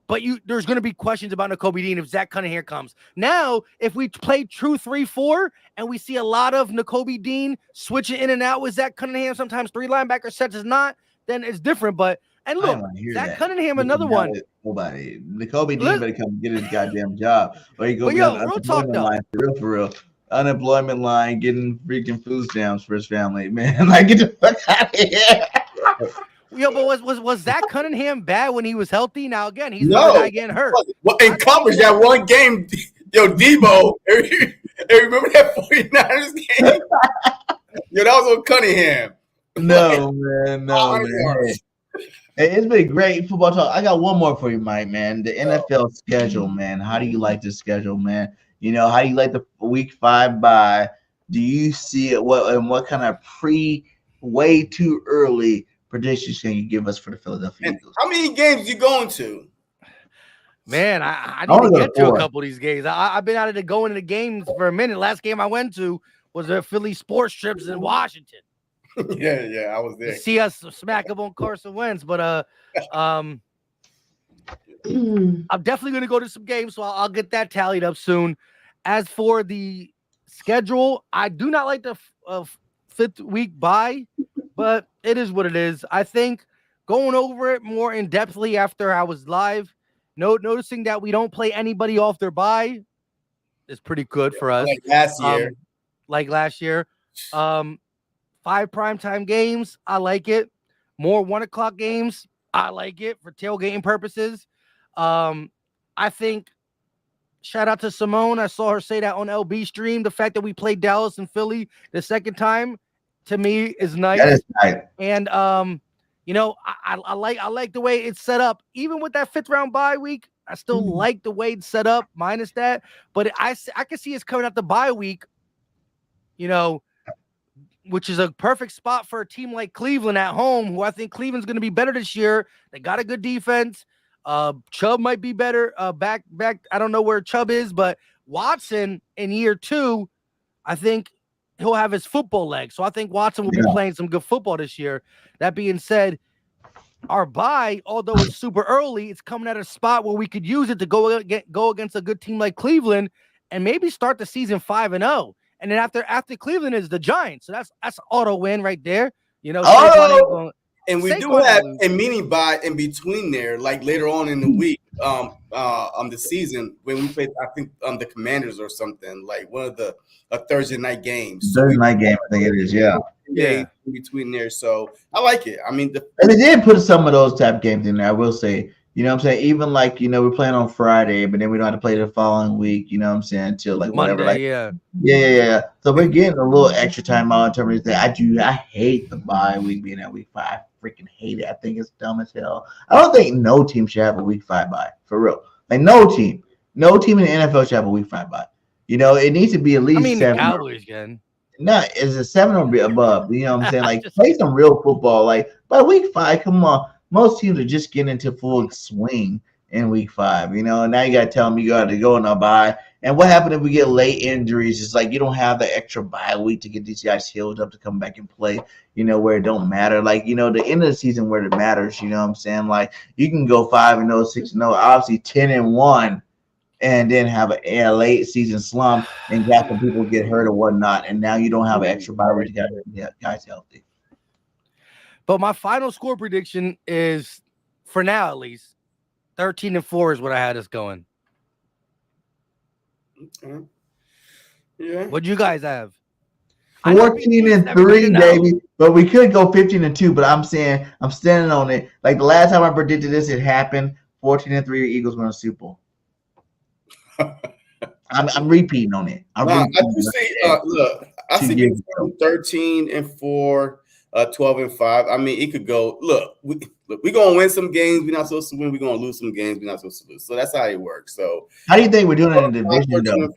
But there's going to be questions about Nakobe Dean if Zach Cunningham comes. Now, if we play true 3-4 and we see a lot of Nakobe Dean switching in and out with Zach Cunningham, sometimes 3 linebacker sets is not, then it's different. But and look, Zach Cunningham, another one.
Nobody. Nakobe Dean better come get his goddamn job. Or he go
be on the unemployment
line for real. Unemployment line, getting freaking food stamps for his family. Man, like, get the fuck out of here.
Yo, but was Zach Cunningham bad when he was healthy? Now again, he's not guy getting hurt.
Well, in coverage, that one game, yo, Debo, hey, remember that 49ers game? Yo, that was on Cunningham.
No, man. Hey, it's been great football talk. I got one more for you, Mike, man. The NFL schedule, man. How do you like the schedule, man? You know, how do you like the week 5 bye? Do you see it? What kind of way too early predictions can you give us for the Philadelphia Eagles?
How many games you going to?
Man, I need to get to a couple of these games. I've been out of going to the games for a minute. Last game I went to was the Philly Sports Trips in Washington.
Yeah, I was there.
You see us smack up on Carson Wentz, but I'm definitely going to go to some games, so I'll get that tallied up soon. As for the schedule, I do not like the 5th week bye, but it is what it is. I think going over it more in depthly after I was live, noticing that we don't play anybody off their bye is pretty good for us. Like last year. 5 primetime games, I like it. More 1 o'clock games, I like it for tailgating purposes. I think, shout out to Simone. I saw her say that on LB stream. The fact that we played Dallas and Philly the second time, to me, is nice.
That is nice.
And you know, I like the way it's set up. Even with that 5th round bye week, I still like the way it's set up, minus that. But I can see us coming out the bye week you know, which is a perfect spot for a team like Cleveland at home, who I think Cleveland's going to be better this year. They got a good defense. Chubb might be better. Back. I don't know where Chubb is, but Watson in year 2, I think he'll have his football leg. So I think Watson will be playing some good football this year. That being said, our bye, although it's super early, it's coming at a spot where we could use it to go against a good team like Cleveland and maybe start the season 5-0. And then after Cleveland is the Giants. So that's auto win right there. You know,
and we do have a mini bye in between there, like later on in the week, on the season when we played, I think the Commanders or something, like one of the Thursday night games.
Thursday night game, I think it is, yeah.
In between there. So I like it. I mean,
and they did put some of those type games in there, I will say. You know what I'm saying? Even like, you know, we're playing on Friday, but then we don't have to play the following week, you know what I'm saying, until like whatever.
Monday,
like, yeah. So we're getting a little extra time out in terms of that. I hate the bye week being at week 5. I freaking hate it. I think it's dumb as hell. I don't think no team should have a week 5 bye, for real. Like no team in the NFL should have a week 5 bye. You know, it needs to be at least 7.
The Cowboys can.
No, it's a 7 or above. You know what I'm saying? Like play some real football. Like by week 5, come on. Most teams are just getting into full swing in week 5, you know, and now you got to tell them you got to go on a bye. And what happened if we get late injuries? It's like you don't have the extra bye week to get these guys healed up to come back and play, you know, where it don't matter. Like, you know, the end of the season where it matters, you know what I'm saying? Like you can go 5-0, 6-0, obviously 10-1, and then have a late season slump and got some people get hurt or whatnot. And now you don't have an extra bye week to get guys healthy.
But my final score prediction is, for now at least, 13-4 is what I had us going.
Okay. Yeah.
What do you guys have?
14-3, baby. But we could go 15-2. But I'm saying I'm standing on it. Like the last time I predicted this, it happened. 14-3, Eagles win a Super Bowl. I'm repeating on it.
I see 13-4. 12-5. I mean, it could go. Look, we're gonna win some games we're not supposed to win. We're gonna lose some games we're not supposed to lose. So that's how it works. So
how do you think we're doing in the division though?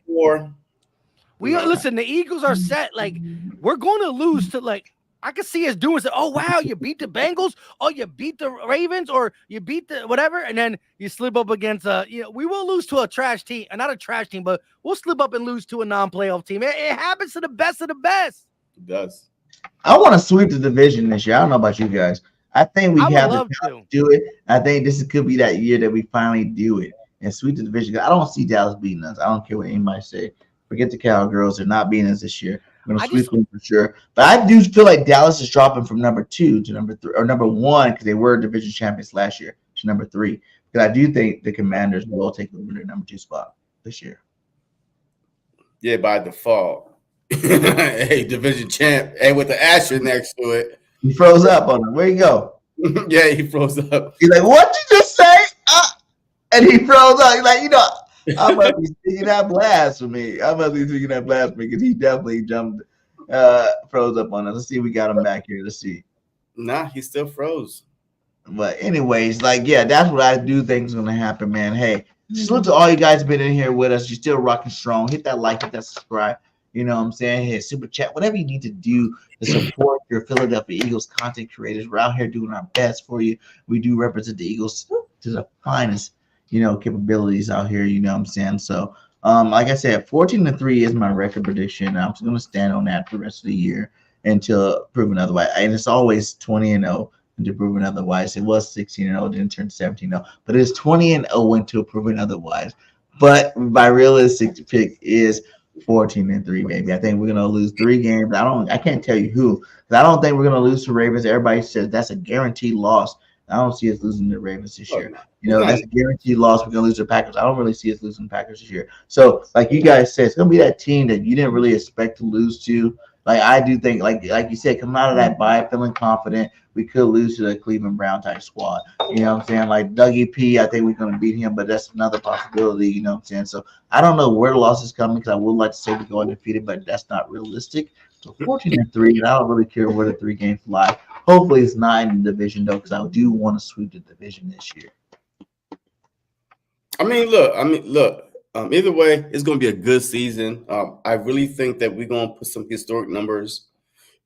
Listen. The Eagles are set. Like we're going to lose to like. I could see us doing. Oh wow, you beat the Bengals. Oh, you beat the Ravens, or you beat the whatever, and then you slip up against we will lose to a trash team, not a trash team, but we'll slip up and lose to a non-playoff team. It happens to the best of the best.
It does.
I want to sweep the division this year. I don't know about you guys. I think we have to do it. I think this could be that year that we finally do it and sweep the division. I don't see Dallas beating us. I don't care what anybody say. Forget the Cowgirls. They're not beating us this year. I'm going to sweep them for sure. But I do feel like Dallas is dropping from number 2 to number 3 or number 1 because they were division champions last year to number 3. Because I do think the Commanders will take over their number 2 spot this year.
Yeah, by default. Hey, division champ. Hey, with the asterisk next to it.
He froze up on him. Where you go?
Yeah, he froze up.
He's like, "What'd you just say?" And he froze up. He's like, "You know, I must be speaking that blasphemy. Because he definitely jumped, froze up on us. Let's see if we got him back here. Let's see.
Nah, he still froze.
But anyways, like, yeah, that's what I do think is going to happen, man. Hey, just look to all you guys been in here with us. You're still rocking strong. Hit that like, hit that subscribe. You know what I'm saying? Hit super chat, whatever you need to do to support your Philadelphia Eagles content creators. We're out here doing our best for you. We do represent the Eagles to the finest, you know, capabilities out here. You know what I'm saying? So, like I said, 14-3 is my record prediction. I'm just going to stand on that for the rest of the year until proven otherwise. And it's always 20-0 until proven otherwise. It was 16-0, didn't turn 17-0, but it's 20-0 until proven otherwise. But my realistic pick is 14-3, baby. I think we're gonna lose 3 games. I can't tell you who, because I don't think we're gonna lose to Ravens. Everybody says that's a guaranteed loss. I don't see us losing to Ravens this year. You know, that's a guaranteed loss. We're gonna lose to Packers. I don't really see us losing to Packers this year. So, like you guys said, it's gonna be that team that you didn't really expect to lose to. Like I do think, like you said, coming out of that bye, feeling confident, we could lose to the Cleveland Brown type squad. You know what I'm saying? Like Dougie P, I think we're going to beat him, but that's another possibility. You know what I'm saying? So I don't know where the loss is coming because I would like to say we go undefeated, but that's not realistic. So 14-3, and I don't really care where the 3 games lie. Hopefully it's not in the division though, because I do want to sweep the division this year.
I mean, look. Either way, it's going to be a good season. I really think that we're going to put some historic numbers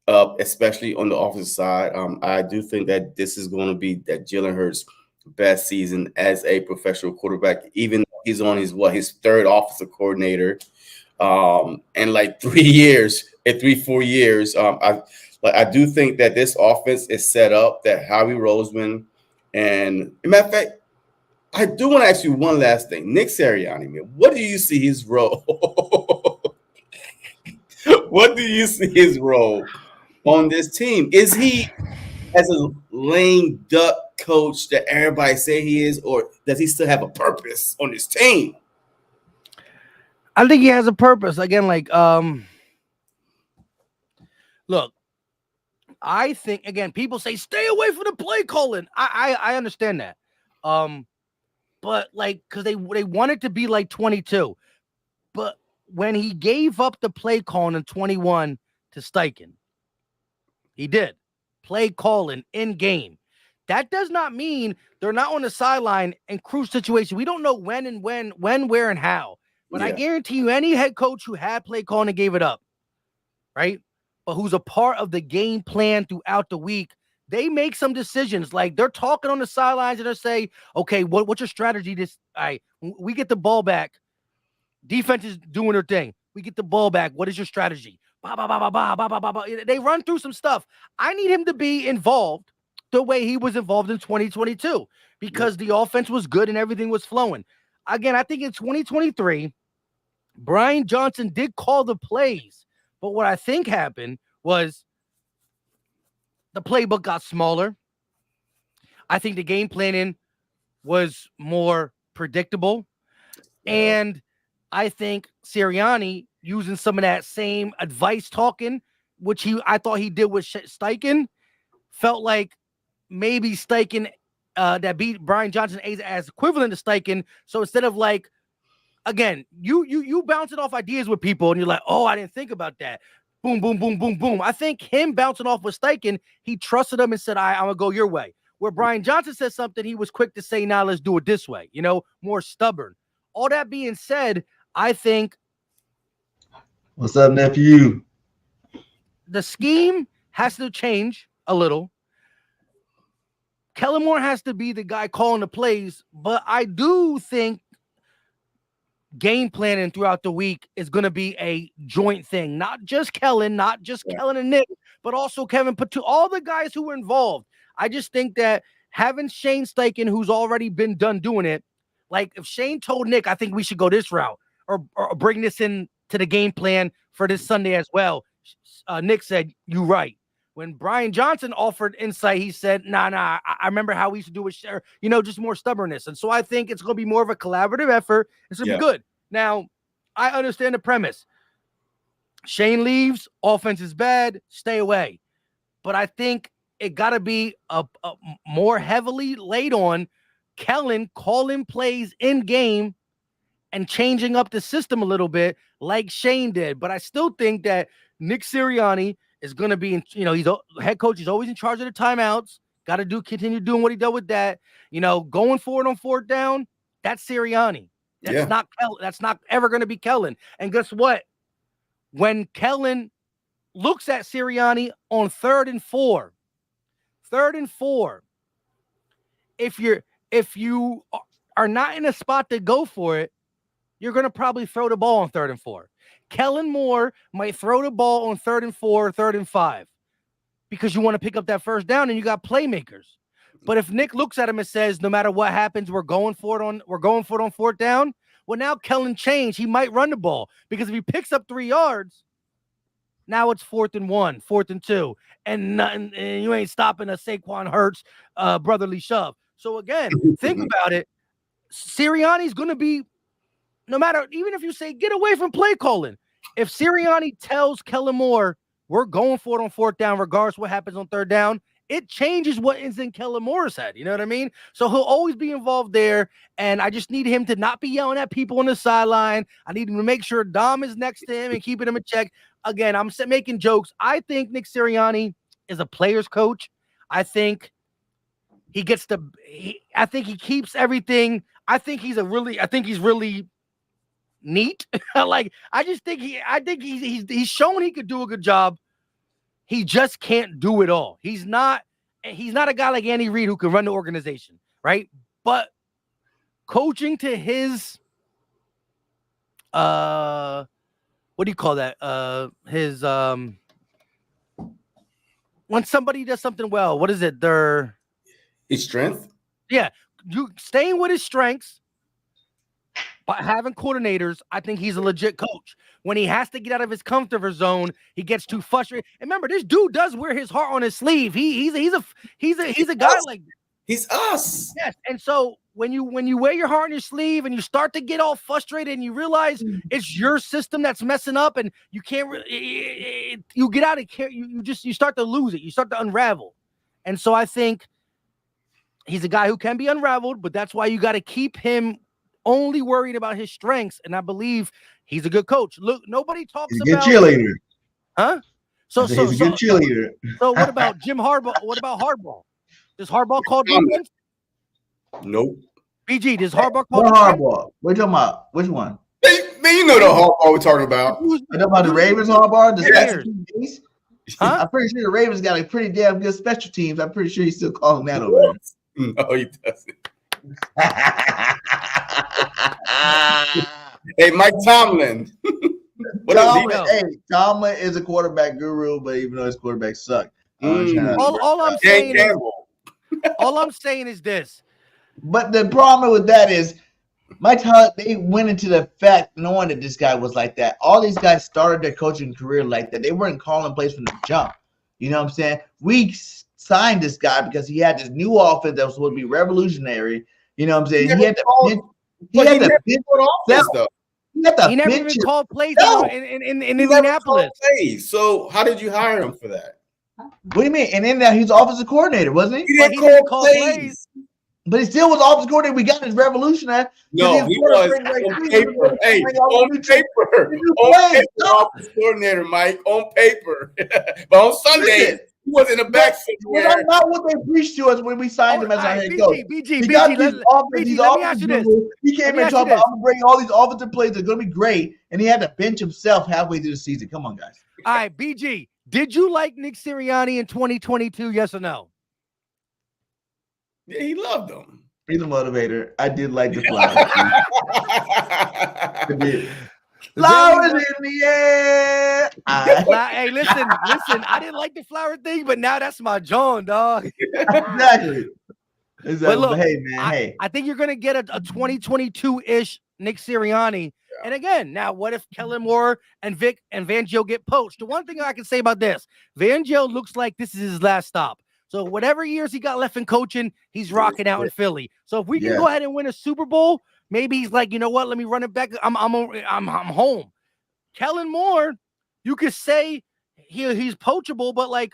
up, especially on the offensive side. I do think that this is going to be that Jalen Hurts' best season as a professional quarterback, even though he's on his third offensive coordinator. In like 3 years, in 4 years. I do think that this offense is set up that Howie Roseman, and matter of fact, I do want to ask you one last thing. Nick Sirianni, man, what do you see his role? What do you see his role on this team? Is he as a lame duck coach that everybody say he is, or does he still have a purpose on this team?
I think he has a purpose. Again, like, look, I think, again, people say stay away from the play calling. I understand that. But like, because they want it to be like 22. But when he gave up the play calling in 21 to Steichen, he did play calling in game. That does not mean they're not on the sideline in crucial situation. We don't know when, where, and how. But I guarantee you, any head coach who had play calling and gave it up, right? But who's a part of the game plan throughout the week, they make some decisions. Like they're talking on the sidelines and they say, okay, what's your strategy? We get the ball back. Defense is doing their thing. We get the ball back. What is your strategy? They run through some stuff. I need him to be involved the way he was involved in 2022 because the offense was good and everything was flowing. Again, I think in 2023, Brian Johnson did call the plays, but what I think happened was the playbook got smaller. I think the game planning was more predictable. And I think Sirianni using some of that same advice talking, which I thought he did with Steichen, felt like maybe Steichen that beat Brian Johnson as equivalent to Steichen. So instead of like, again, you bouncing off ideas with people and you're like, oh, I didn't think about that. Boom, boom, boom, boom, boom. I think him bouncing off with Steichen, he trusted him and said, I'm going to go your way. Where Brian Johnson said something, he was quick to say, nah, let's do it this way. More stubborn. All that being said, I think.
What's up, nephew?
The scheme has to change a little. Kellen Moore has to be the guy calling the plays, but I do think game planning throughout the week is going to be a joint thing. Not just Kellen, Kellen and Nick, but also Kevin Patu, all the guys who were involved. I just think that having Shane Steichen, who's already been done doing it, like if Shane told Nick, I think we should go this route or bring this in to the game plan for this Sunday as well. Nick said, you right. When Brian Johnson offered insight, he said, nah, I remember how we used to do it, just more stubbornness. And so I think it's going to be more of a collaborative effort. It's going to be good. Now, I understand the premise. Shane leaves, offense is bad, stay away. But I think it got to be a more heavily laid on Kellen calling plays in game and changing up the system a little bit like Shane did. But I still think that Nick Sirianni is going to be, he's a head coach. He's always in charge of the timeouts. Got to continue doing what he did with that. Going forward on fourth down, that's Sirianni. That's not Kellen. That's not ever going to be Kellen. And guess what? When Kellen looks at Sirianni on 3rd and 4, if you are not in a spot to go for it, you're going to probably throw the ball on 3rd and 4. Kellen Moore might throw the ball on 3rd and 4, 3rd and 5, because you want to pick up that first down and you got playmakers. But if Nick looks at him and says, no matter what happens, we're going for it on 4th down. Well, now Kellen changed. He might run the ball because if he picks up 3 yards, now it's 4th and 1, 4th and 2, and you ain't stopping a Saquon Hurts brotherly shove. So again, think about it. Sirianni's going to be, no matter, even if you say get away from play calling, if Sirianni tells Kellen Moore we're going for it on 4th down, regardless what happens on 3rd down, it changes what is in Kellen Moore's head. You know what I mean? So he'll always be involved there. And I just need him to not be yelling at people on the sideline. I need him to make sure Dom is next to him and keeping him in check. Again, I'm making jokes. I think Nick Sirianni is a player's coach. I think he gets I think he keeps everything. I think he's really neat. Like I think he's shown he could do a good job. He just can't do it all. He's not a guy like Andy Reid who can run the organization, right? But coaching to his what do you call that? His when somebody does something well, what is it?
His strength?
Yeah, you staying with his strengths, but having coordinators, I think he's a legit coach. When he has to get out of his comfort zone, he gets too frustrated. And remember, this dude does wear his heart on his sleeve. He's a guy like
he's us.
Yes, and so when you wear your heart on your sleeve and you start to get all frustrated and you realize it's your system that's messing up and you can't you get out of care, you start to lose it. You start to unravel. And so I think he's a guy who can be unraveled, but that's why you got to keep him only worried about his strengths. And I believe he's a good coach. Look, nobody talks about
good cheerleader.
Huh?
He's a good cheerleader.
So what about Jim Harbaugh? What about Harbaugh? Does Harbaugh call defense?
Nope.
BG, does Harbaugh call
What
defense?
Harbaugh? What you talking about? Which one?
Man, you know the Harbaugh we're talking about.
You talking about the Ravens Harbaugh? The
Yeah.
special teams?
Huh?
I'm pretty sure the Ravens got a pretty damn good special teams. I'm pretty sure he's still calling that over there.
No, he doesn't. Hey, Mike Tomlin.
Tomlin is a quarterback guru, but even though his quarterbacks suck.
All I'm saying is this.
But the problem with that is Mike Tomlin, they went into the fact knowing that this guy was like that. All these guys started their coaching career like that. They weren't calling plays from the jump. You know what I'm saying? We signed this guy because he had this new offense that was supposed to be revolutionary. You know what I'm saying? He
never even called plays in Indianapolis.
So how did you hire him for that?
What do you mean? And then he was offensive coordinator, wasn't he?
He didn't call plays.
But he still was offensive coordinator. We got his revolutionary.
No, he was on paper. Hey, on paper. On paper, offensive coordinator, Mike. On paper. But on Sunday, he was in the back somewhere.
That's not what they preached to us when we signed him as our head coach.
BG,
let me ask you this. He came in talking about, I'm going to bring all these offensive plays that are going to be great, and he had to bench himself halfway through the season. Come on, guys.
All right, BG, did you like Nick Sirianni in 2022, yes or no?
Yeah, he loved them.
He's a motivator. I did like the flowers. I did. Flowers in the air.
Hey, listen. I didn't like the flower thing, but now that's my John, dog.
Exactly.
But look,
hey, man,
I think you're gonna get a 2022-ish Nick Sirianni. Yeah. And again, now what if Kellen Moore and Vic and Fangio get poached? The one thing I can say about this, Fangio looks like this is his last stop. So whatever years he got left in coaching, he's rocking out in Philly. So if we can go ahead and win a Super Bowl, maybe he's like, you know what? Let me run it back. I'm home. Kellen Moore, you could say he's poachable, but like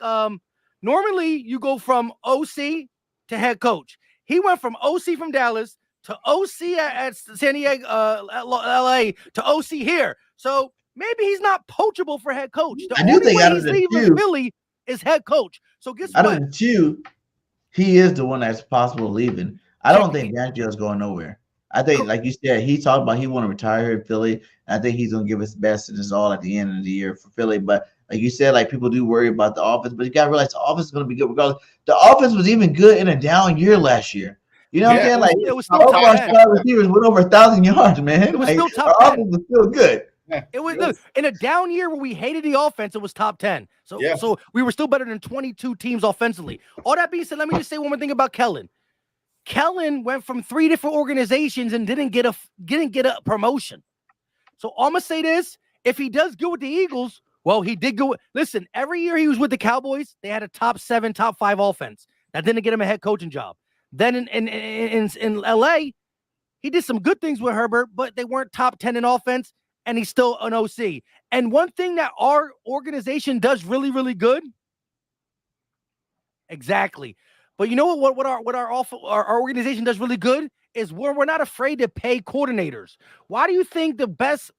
normally you go from OC to head coach. He went from OC from Dallas to OC at San Diego, LA to OC here. So maybe he's not poachable for head coach. The only way he's leaving Philly is head coach. So guess what?
Out of the two, he is the one that's possible leaving. I don't think Fangio's going nowhere. I think, like you said, he talked about he want to retire here in Philly. And I think he's going to give his best and his all at the end of the year for Philly. But like you said, like people do worry about the offense, but you got to realize the offense is going to be good regardless. The offense was even good in a down year last year. You know what I'm saying? Like
it was still top 10.
Receivers went over 1,000 yards, man.
It was
like,
still top 10.
Our offense was still good.
It was look, in a down year where we hated the offense, it was top 10. So we were still better than 22 teams offensively. All that being said, let me just say one more thing about Kellen. Kellen went from 3 different organizations and didn't get a promotion. So I'm gonna say this: if he does good with the Eagles, well, he did go. Listen, every year he was with the Cowboys, they had a top 7, top 5 offense. That didn't get him a head coaching job. Then in LA, he did some good things with Herbert, but they weren't top 10 in offense. And he's still an OC. And one thing that our organization does really, really good. Exactly. But you know what our organization does really good is we're not afraid to pay coordinators. Why do you think the best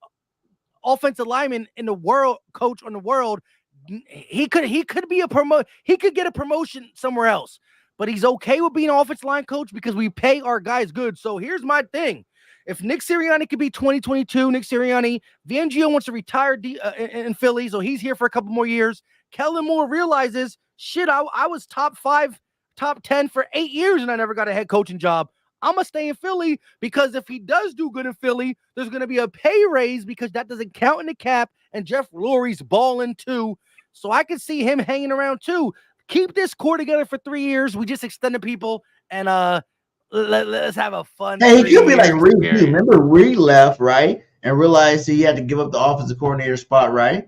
offensive lineman in the world, coach in the world, he could get a promotion somewhere else, but he's okay with being an offensive line coach because we pay our guys good. So here's my thing. if Nick Sirianni could be 2022, Nick Sirianni, Fangio wants to retire in Philly, so he's here for a couple more years. Kellen Moore realizes, shit, I was top 5, top 10 for 8 years, and I never got a head coaching job. I'm going to stay in Philly because if he does do good in Philly, there's going to be a pay raise because that doesn't count in the cap, and Jeff Lurie's balling too. So I can see him hanging around too. Keep this core together for 3 years. We just extended people, and let's have a fun.
Hey, he could be like Reed too. Remember, Reed left, right, and realized he had to give up the offensive coordinator spot, right?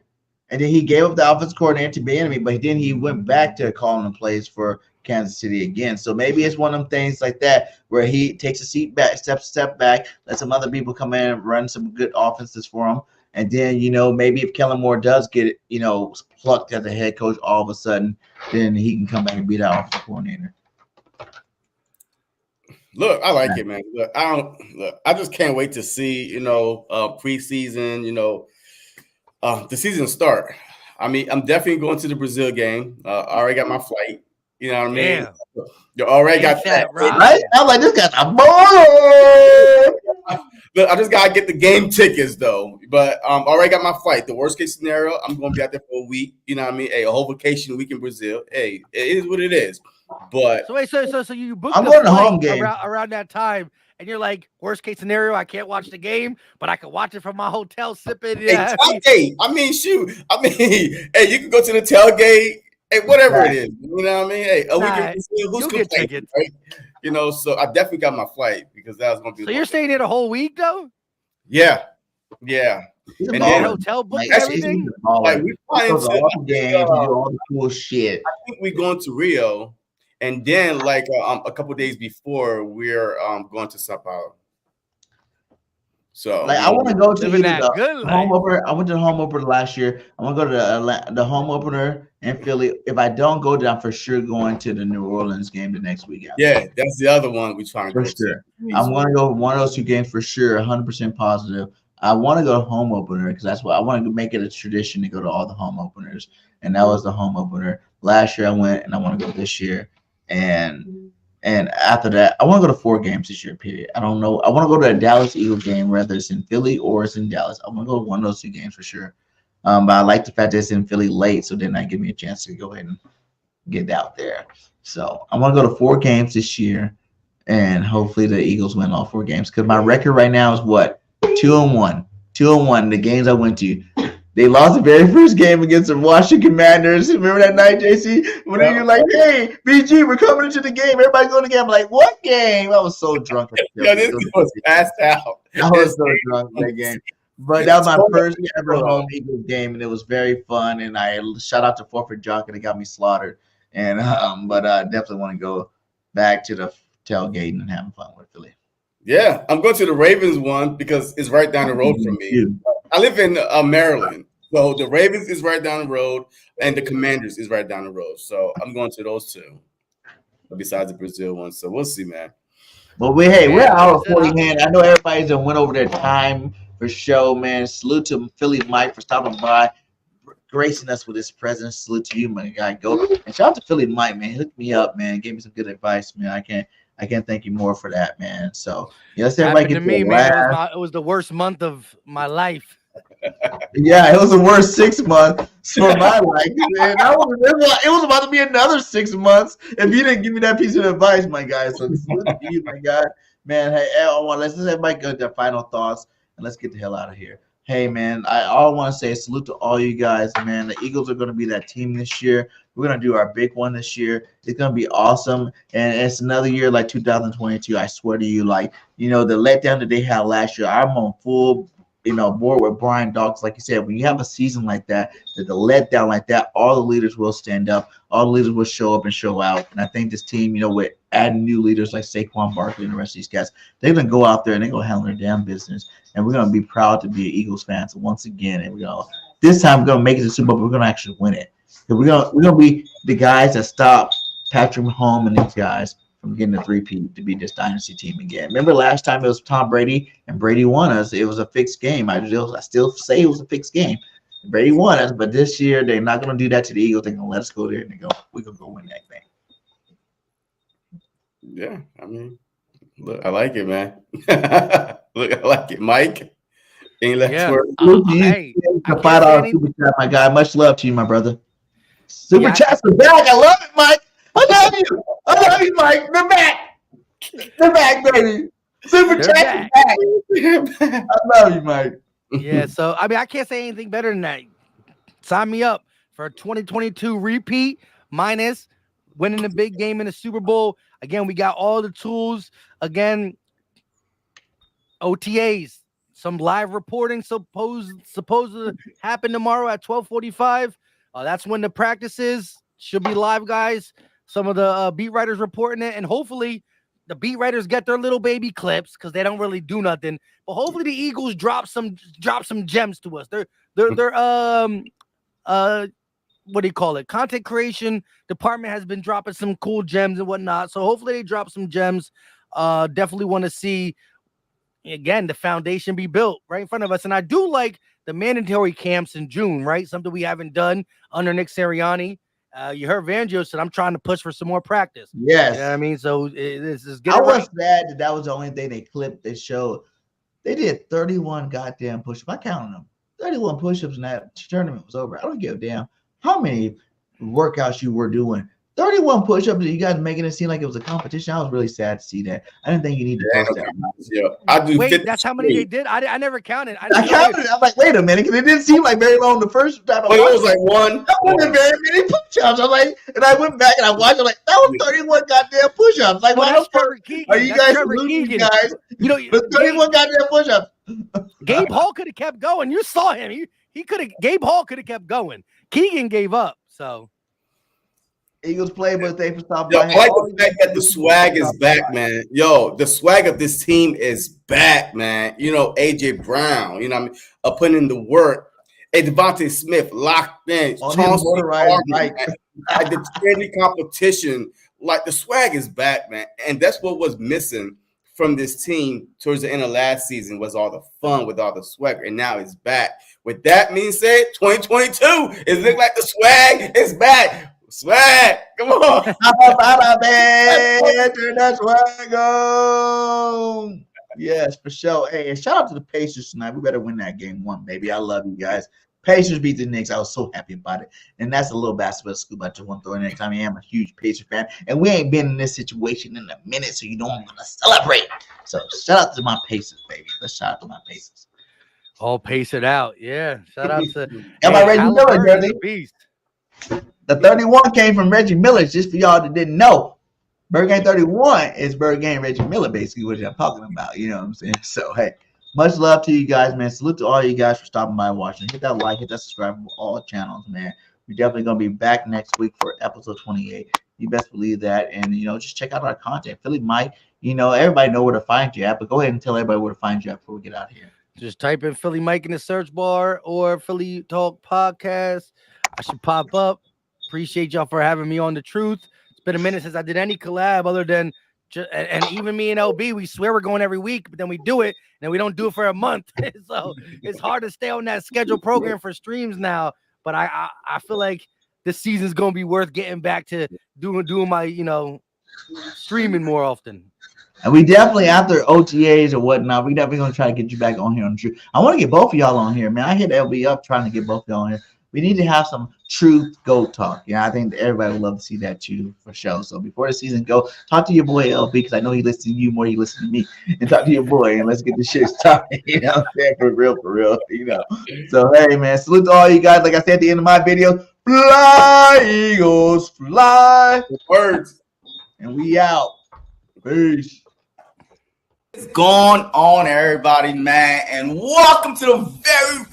And then he gave up the offensive coordinator to Bieniemy, but then he went back to calling the plays for Kansas City again. So maybe it's one of them things like that where he takes a step back, let some other people come in and run some good offenses for him. And then, maybe if Kellen Moore does get, plucked as a head coach all of a sudden, then he can come back and be that offensive coordinator.
Look, I like it, man. Look, I just can't wait to see, preseason, the season start. I mean, I'm definitely going to the Brazil game. I already got my flight. You know what I mean?
Yeah.
You already got that,
right? I'm like, this guy's a boy.
Look, I just gotta get the game tickets though. But already got my flight. The worst case scenario, I'm gonna be out there for a week. You know what I mean? Hey, a whole vacation week in Brazil. Hey, it is what it is. But
so you booked
I'm going to home game
around that time, and you're like, worst case scenario, I can't watch the game, but I can watch it from my hotel sipping.
Hey, tailgate. I mean, shoot. I mean, hey, you can go to the tailgate. Hey, whatever it is, you know what I mean? Hey, a week in Brazil, who's complaining, right? So I definitely got my flight because that was going to be.
So you're staying here the whole week, though?
Yeah.
And then hotel booked everything.
Like we fly into
all the games, do all the cool shit.
I think we're going to Rio, and then like a couple of days before, we're going to Sao Paulo. So
I want to go to the home opener. I went to the home opener last year. I want to go to the home opener in Philly. If I don't go, then I'm for sure going to the New Orleans game the next week.
Yeah, that's the other one we're trying to go
to. I'm going to go one of those two games for sure, 100% positive. I want to go to home opener because that's what I want to make it a tradition to go to all the home openers. And that was the home opener. Last year I went, and I want to go this year. And after that, I want to go to 4 games this year, period. I don't know. I want to go to a Dallas Eagle game, whether it's in Philly or it's in Dallas. I want to go to one of those 2 games for sure. But I like the fact that it's in Philly late, so then that give me a chance to go ahead and get out there. So I want to go to 4 games this year, and hopefully the Eagles win all 4 games. Because my record right now is what? 2-1. 2-1. The games I went to. They lost the very first game against the Washington Commanders. Remember that night, JC? When you're like, hey, BG, we're coming into the game. Everybody going to the game. I'm like, what game? I was so drunk.
This was passed out.
I was so drunk in that game. But that was my first ever home Eagles game, and it was very fun. And I shout out to Forfeit Jock, and it got me slaughtered. And but I definitely want to go back to the tailgate and having fun with Philly.
Yeah, I'm going to the Ravens one because it's right down the road from me. I live in Maryland, so the Ravens is right down the road, and the Commanders is right down the road. So I'm going to those 2, besides the Brazil one. So we'll see, man.
But we're out of 40, man. I know everybody's done went over their time for show, man. Salute to Philly Mike for stopping by, gracing us with his presence. Salute to you, my guy. Go and shout out to Philly Mike, man. He hooked me up, man. Gave me some good advice, man. I can't thank you more for that, man. So let's everybody get to me, man.
It was the worst month of my life.
Yeah, it was the worst 6 months for my life. Man, it was about to be another 6 months if you didn't give me that piece of advice, my guy. So salute to you, my guy. Man, hey, let's just everybody get their final thoughts and let's get the hell out of here. Hey, man, I want to say salute to all you guys, man. The Eagles are going to be that team this year. We're going to do our big one this year. It's going to be awesome. And it's another year like 2022. I swear to you, the letdown that they had last year, I'm on full, board with Brian Dawkins. Like you said, when you have a season like that, the letdown like that, all the leaders will stand up. All the leaders will show up and show out. And I think this team, with adding new leaders like Saquon Barkley and the rest of these guys, they're going to go out there and they're going to handle their damn business. And we're going to be proud to be Eagles fans once again. And this time we're going to make it to Super Bowl. We're going to actually win it. We're gonna be the guys that stop Patrick Mahomes and these guys from getting a 3-peat to be this dynasty team again. Remember last time it was Tom Brady and Brady won us. It was a fixed game. I still say it was a fixed game. Brady won us, but this year they're not gonna do that to the Eagles. They're gonna let us go there and we're gonna go win that thing.
Yeah, I mean, Look, I like it, man. Look, I like it, Mike. Ain't left
Yeah.
word.
Hey, I
The
can't say
$5
anything.
super chat, my guy. Much love to you, my brother. Super
Yeah,
chats are back. I love it, Mike. I love you. I love you, Mike. They're back. They're back, baby. Super
They're
chats
back.
are back. I love you, Mike.
Yeah, so I mean, I can't say anything better than that. Sign me up for a 2022 repeat minus winning the big game in the Super Bowl. Again, we got all the tools. Again, OTAs, some live reporting supposed to happen tomorrow at 12:45. That's when the practices should be live, guys. Some of the beat writers reporting it, and hopefully the beat writers get their little baby clips because they don't really do nothing. But hopefully the Eagles drop some gems to us. They're what do you call it? Content creation department has been dropping some cool gems and whatnot. So hopefully they drop some gems. Definitely want to see again the foundation be built right in front of us. And I do like the mandatory camps in June, right? Something we haven't done under Nick Sirianni. You heard Vangio said I'm trying to push for some more practice.
Yes.
You know what I mean? So this is
I was sad that was the only thing they clipped. They showed they did 31 goddamn push-ups. I counted them. 31 push-ups, and that tournament was over. I don't give a damn how many workouts you were doing. 31 push-ups, you guys making it seem like it was a competition. I was really sad to see that. I didn't think you need to post that.
Yeah, I do.
Wait, that's how many they did? I never counted.
I counted it. I'm like, wait a minute, because it didn't seem like very long the first time.
It was like one.
That wasn't very many push-ups. I'm like, and I went back and I watched. I'm like, that was 31 goddamn push-ups. Like,
well,
why
that's
the
Trevor
fuck
Keegan.
are you
That's
guys
Trevor
losing,
Keegan.
guys?
You know,
But 31 goddamn push-ups.
Gabe Hall could have kept going. You saw him. He could have. Gabe Hall could have kept going. Keegan gave up. So
Eagles play, but they stopped.
Yo, I like the fact that the swag is back, man. Yo, the swag of this team is back, man. You know, AJ Brown, you know what I mean, putting in the work. Hey, Devontae Smith locked in. Chauncey like the trendy competition. Like the swag is back, man. And that's what was missing from this team towards the end of last season was all the fun with all the swag. And now it's back. With that being said, 2022, it looks like the swag is back. Swag, come on.
Turn that swag on. Yes, for sure. Hey, and shout out to the Pacers tonight. We better win that game one, baby. I love you guys. Pacers beat the Knicks. I was so happy about it. And that's a little basketball scoop I just want to throw in there. I am a huge Pacers fan. And we ain't been in this situation in a minute, so you don't want to celebrate. So shout out to my Pacers, baby. Let's shout out to my Pacers.
all pace it out. Yeah. Shout out to
Got my Reggie Miller jersey.
Beast.
The 31 came from Reggie Miller, just for y'all that didn't know. BIRDGANG 31 is BIRDGANG Reggie Miller, basically, what I'm talking about. You know what I'm saying? So, hey, much love to you guys, man. Salute to all you guys for stopping by and watching. Hit that like, hit that subscribe for all channels, man. We're definitely going to be back next week for episode 28. You best believe that. And, you know, just check out our content. Philly Mike, you know, everybody know where to find you at, but go ahead and tell everybody where to find you at before we get out of here.
Just type in Philly Mike in the search bar or Philly Talk Podcast. I should pop up. Appreciate y'all for having me on The Truth. It's been a minute since I did any collab other than and even me and LB, we swear we're going every week, but then we do it and we don't do it for a month. So it's hard to stay on that scheduled program for streams now. But I feel like this season's gonna be worth getting back to doing my, you know, streaming more often.
And we definitely, after OTAs or whatnot, we definitely gonna try to get you back on here on The Truth. I want to get both of y'all on here, man. I hit LB up trying to get both of y'all on here. We need to have some truth GOAT talk. Yeah, I think everybody would love to see that too, for sure. So before the season go, talk to your boy LB, because I know he listens to you more. He listens to me, and talk to your boy, and let's get this shit started. You know what I'm saying? For real. You know. So hey, man, salute to all you guys. Like I said at the end of my video, fly Eagles, fly.
Words.
And we out. Peace.
What's going on, everybody, man? And welcome to the very